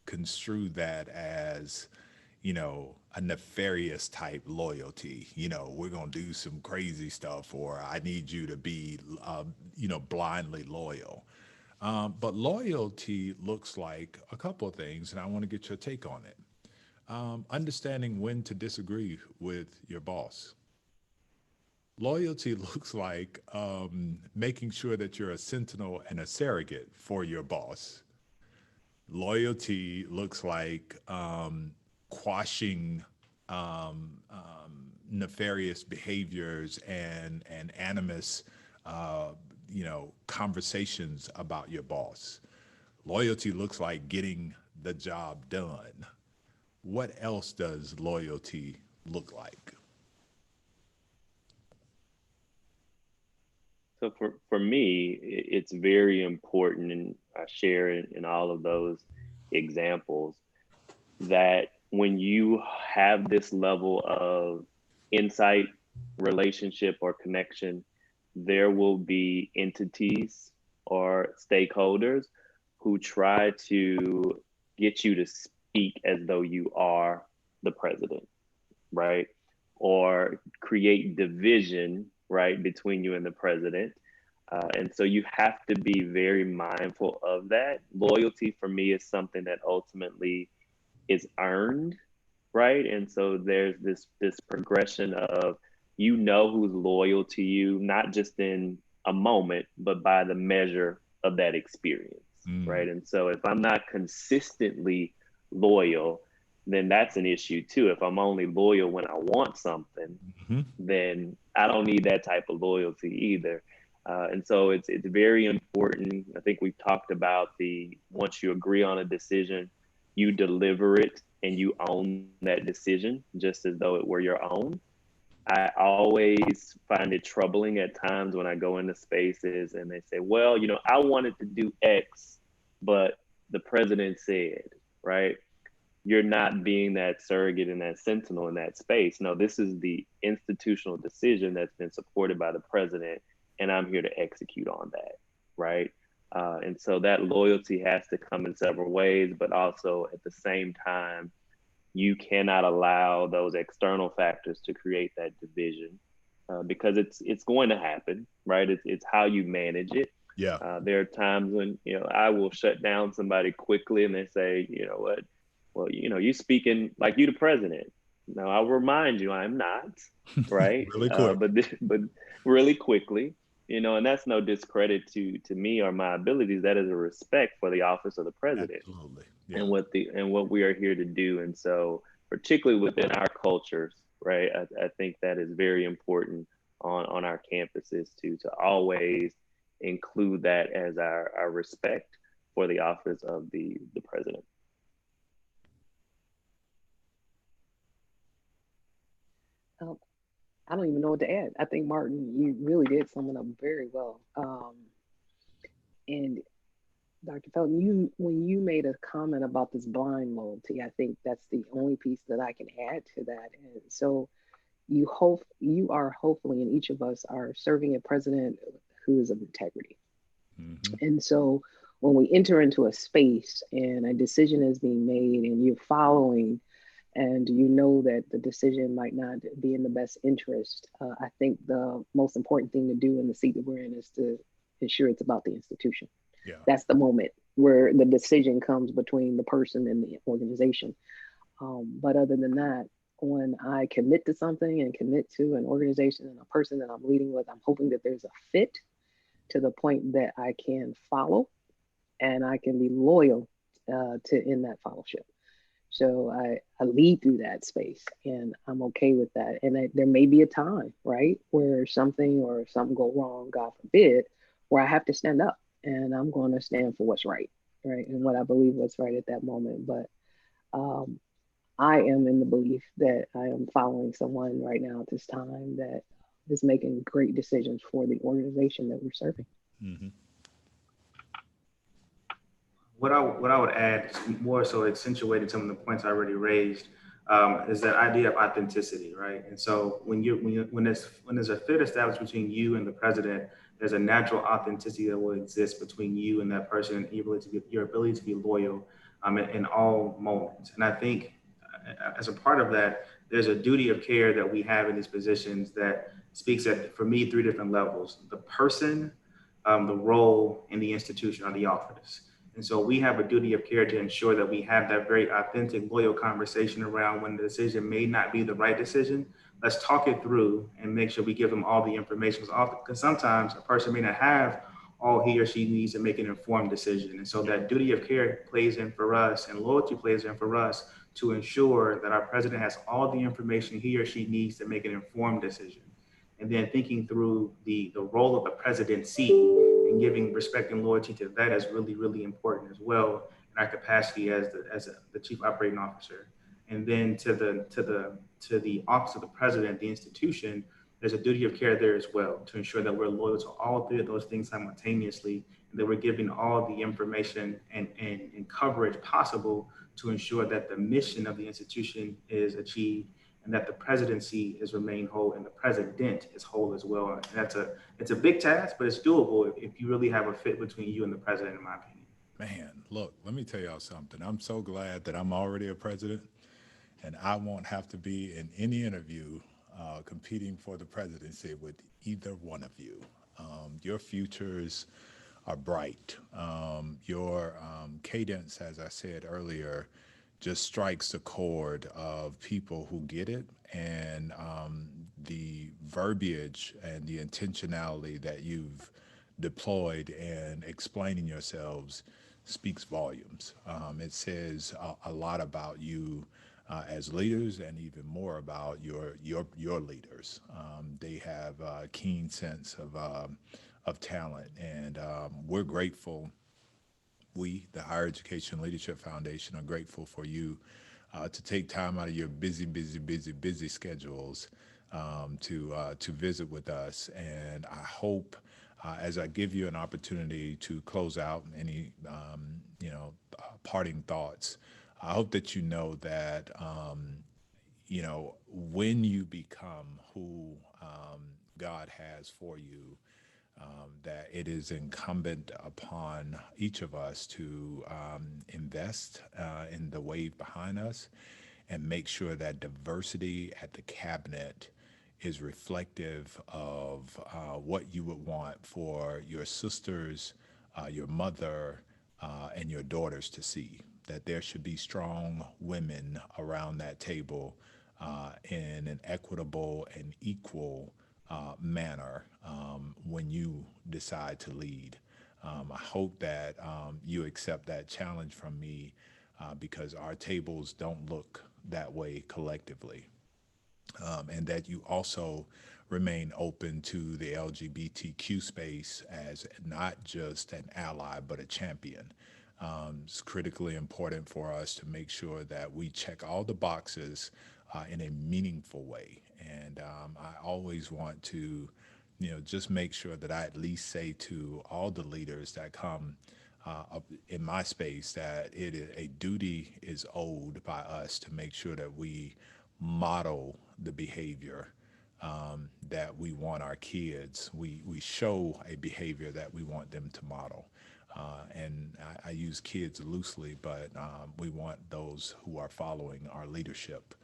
construe that as, a nefarious type loyalty. We're going to do some crazy stuff, or I need you to be, blindly loyal. But loyalty looks like a couple of things, and I want to get your take on it. Understanding when to disagree with your boss. Loyalty looks like making sure that you're a sentinel and a surrogate for your boss. Loyalty looks like quashing nefarious behaviors and animus, conversations about your boss. Loyalty looks like getting the job done. What else does loyalty look like? So for me, it's very important, and I share in all of those examples, that when you have this level of insight, relationship, or connection, there will be entities or stakeholders who try to get you to speak as though you are the president, right? Or create division, right, between you and the president. And so you have to be very mindful of that. Loyalty for me is something that ultimately is earned, right? And so there's this progression of, who's loyal to you, not just in a moment, but by the measure of that experience, right? And so if I'm not consistently loyal, then that's an issue too. If I'm only loyal when I want something, then I don't need that type of loyalty either. And so it's very important. I think we've talked about once you agree on a decision, you deliver it and you own that decision just as though it were your own. I always find it troubling at times when I go into spaces and they say, well, I wanted to do X, but the president said, right? You're not being that surrogate and that sentinel in that space. No, this is the institutional decision that's been supported by the president, and I'm here to execute on that, right? And so that loyalty has to come in several ways, but also at the same time, you cannot allow those external factors to create that division because it's going to happen, right? It's how you manage it. Yeah. There are times when, I will shut down somebody quickly and they say, you know what? Well, you're speaking like you the president. Now I'll remind you, I'm not, right? Really quick. But really quickly, and that's no discredit to me or my abilities. That is a respect for the office of the president. Absolutely. Yeah. And what we are here to do. And so, particularly within our cultures, right? I think that is very important on our campuses to always include that as our respect for the office of the president. I don't even know what to add. I think, Martin, you really did sum it up very well. And Dr. Felton, when you made a comment about this blind loyalty, I think that's the only piece that I can add to that. And so you are hopefully, and each of us are serving a president who is of integrity. And so when we enter into a space and a decision is being made and you're following and you know that the decision might not be in the best interest, I think the most important thing to do in the seat that we're in is to ensure it's about the institution. Yeah. That's the moment where the decision comes between the person and the organization. But other than that, when I commit to something and commit to an organization and a person that I'm leading with, I'm hoping that there's a fit to the point that I can follow and I can be loyal in that fellowship. So I lead through that space, and I'm okay with that. And there may be a time, right, where something go wrong, God forbid, where I have to stand up, and I'm going to stand for what's right, and what I believe was right at that moment. But I am in the belief that I am following someone right now at this time that is making great decisions for the organization that we're serving. Mm-hmm. What I would add, more so accentuating some of the points I already raised, is that idea of authenticity, right? And so when there's a fit established between you and the president, there's a natural authenticity that will exist between you and that person, and your ability to be loyal in all moments. And I think as a part of that, there's a duty of care that we have in these positions that speaks at, for me, 3 different levels: the person, the role, and the institution or the office. And so we have a duty of care to ensure that we have that very authentic, loyal conversation around when the decision may not be the right decision. Let's talk it through and make sure we give them all the information. Because sometimes a person may not have all he or she needs to make an informed decision. And so that duty of care plays in for us, and loyalty plays in for us, to ensure that our president has all the information he or she needs to make an informed decision. And then thinking through the role of the presidency and giving respect and loyalty to that is really, really important as well in our capacity as the chief operating officer. And then to the office of the president, the institution, there's a duty of care there as well to ensure that we're loyal to all 3 of those things simultaneously, and that we're giving all the information and coverage possible to ensure that the mission of the institution is achieved, and that the presidency is remain whole and the president is whole as well. And it's a big task, but it's doable if you really have a fit between you and the president, in my opinion. Man, look, let me tell y'all something. I'm so glad that I'm already a president, and I won't have to be in any interview competing for the presidency with either one of you. Your futures are bright. Your cadence, as I said earlier, just strikes the chord of people who get it, and the verbiage and the intentionality that you've deployed in explaining yourselves speaks volumes. It says a lot about you as leaders, and even more about your leaders. They have a keen sense of talent, and we're grateful. We, the Higher Education Leadership Foundation, are grateful for you to take time out of your busy schedules to visit with us. And I hope, as I give you an opportunity to close out any parting thoughts, I hope that you know that when you become who God has for you, that it is incumbent upon each of us to invest in the wave behind us, and make sure that diversity at the cabinet is reflective of what you would want for your sisters, your mother, and your daughters to see. That there should be strong women around that table in an equitable and equal manner when you decide to lead. I hope that you accept that challenge from me, because our tables don't look that way collectively. And that you also remain open to the LGBTQ space as not just an ally, but a champion. It's critically important for us to make sure that we check all the boxes in a meaningful way. And I always want to, just make sure that I at least say to all the leaders that come in my space that a duty is owed by us to make sure that we model the behavior that we want our kids. We show a behavior that we want them to model. And I use kids loosely, but we want those who are following our leadership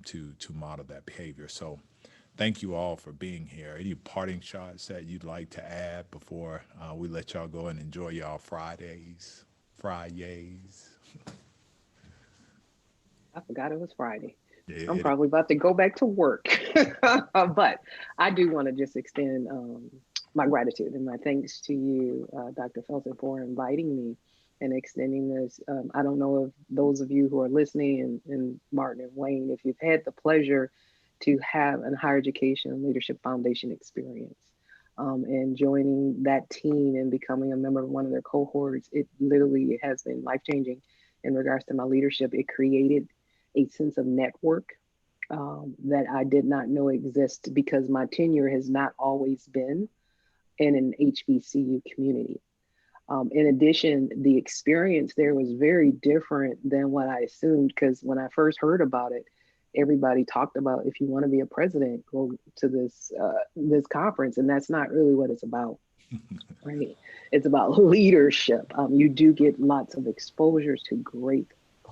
to model that behavior. So thank you all for being here. Any parting shots that you'd like to add before we let y'all go and enjoy y'all Fridays? I forgot it was Friday. Yeah, I'm probably about to go back to work. But I do want to just extend my gratitude and my thanks to you, Dr. Felton, for inviting me and extending this. I don't know if those of you who are listening, and Martin and Wayne, if you've had the pleasure to have a higher education and leadership foundation experience, and joining that team and becoming a member of one of their cohorts, it literally has been life-changing in regards to my leadership. It created a sense of network that I did not know exist, because my tenure has not always been in an HBCU community. In addition, the experience there was very different than what I assumed, because when I first heard about it, everybody talked about, if you want to be a president, go to this conference, and that's not really what it's about. Right? It's about leadership. You do get lots of exposures to great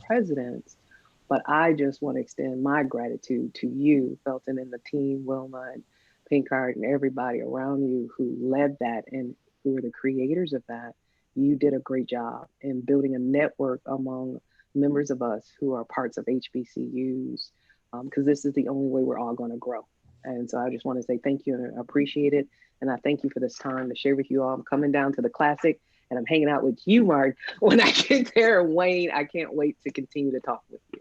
presidents, but I just want to extend my gratitude to you, Felton, and the team, Wilma and Pinkard, and everybody around you who led that and who were the creators of that. You did a great job in building a network among members of us who are parts of HBCUs, because this is the only way we're all going to grow. And so I just want to say thank you and I appreciate it. And I thank you for this time to share with you all. I'm coming down to the classic and I'm hanging out with you, Mark, when I get there. Wayne, I can't wait to continue to talk with you.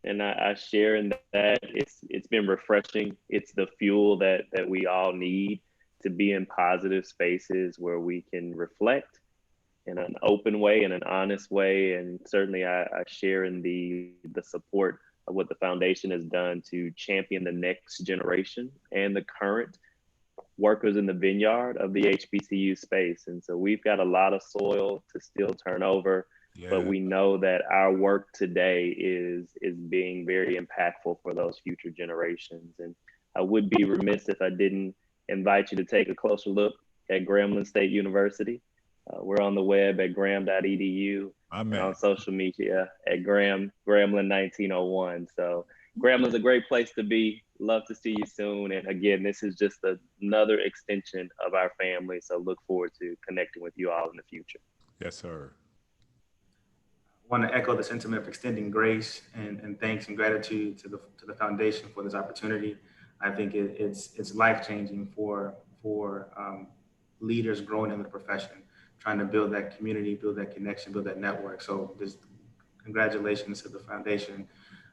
And I share in that. It's been refreshing. It's the fuel that we all need to be in positive spaces where we can reflect in an open way, in an honest way. And certainly I share in the support of what the foundation has done to champion the next generation and the current workers in the vineyard of the HBCU space. And so we've got a lot of soil to still turn over. Yeah. But we know that our work today is being very impactful for those future generations. And I would be remiss if I didn't invite you to take a closer look at Grambling State University. We're on the web at graham.edu and on social media at Grambling1901. So Grambling's a great place to be. Love to see you soon. And again, this is just another extension of our family. So look forward to connecting with you all in the future. Yes, sir. I want to echo the sentiment of extending grace and thanks and gratitude to the foundation for this opportunity. I think it's life-changing for leaders growing in the profession, trying to build that community, build that connection, build that network. So just congratulations to the foundation.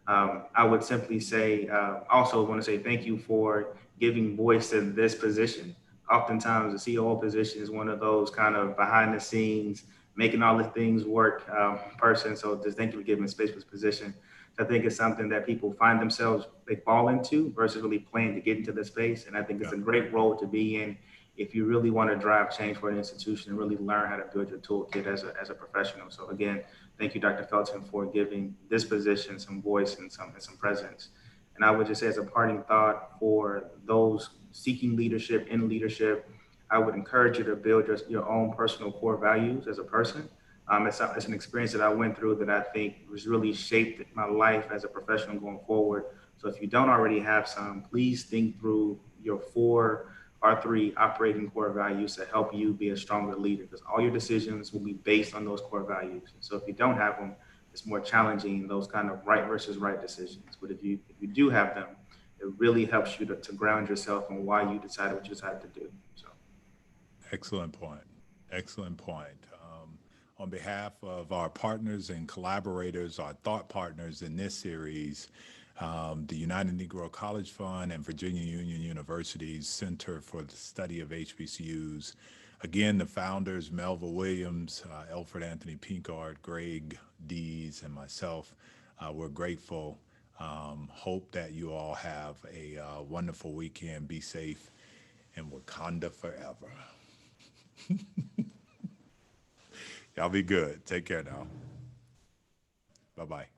I would simply say, also want to say thank you for giving voice to this position. Oftentimes the COO position is one of those kind of behind the scenes, making all the things work person. So just thank you for giving space for this position. I think it's something that people find themselves, they fall into versus really planning to get into the space. And I think it's a great role to be in if you really want to drive change for an institution and really learn how to build your toolkit as a professional. So again, thank you, Dr. Felton, for giving this position some voice and some presence. And I would just say, as a parting thought for those seeking leadership, in leadership, I would encourage you to build your own personal core values as a person. It's an experience that I went through that I think was really shaped my life as a professional going forward. So if you don't already have some, please think through your 4 or 3 operating core values to help you be a stronger leader, because all your decisions will be based on those core values. So if you don't have them, it's more challenging, those kind of right versus right decisions. But if you do have them, it really helps you to ground yourself on why you decided what you decided to do. So. Excellent point. Excellent point. On behalf of our partners and collaborators, our thought partners in this series, the United Negro College Fund and Virginia Union University's Center for the Study of HBCUs. Again, the founders, Melva Williams, Alfred Anthony Pinkard, Greg Dees, and myself, we're grateful. Hope that you all have a wonderful weekend. Be safe, and Wakanda forever. Y'all be good. Take care now. Bye-bye.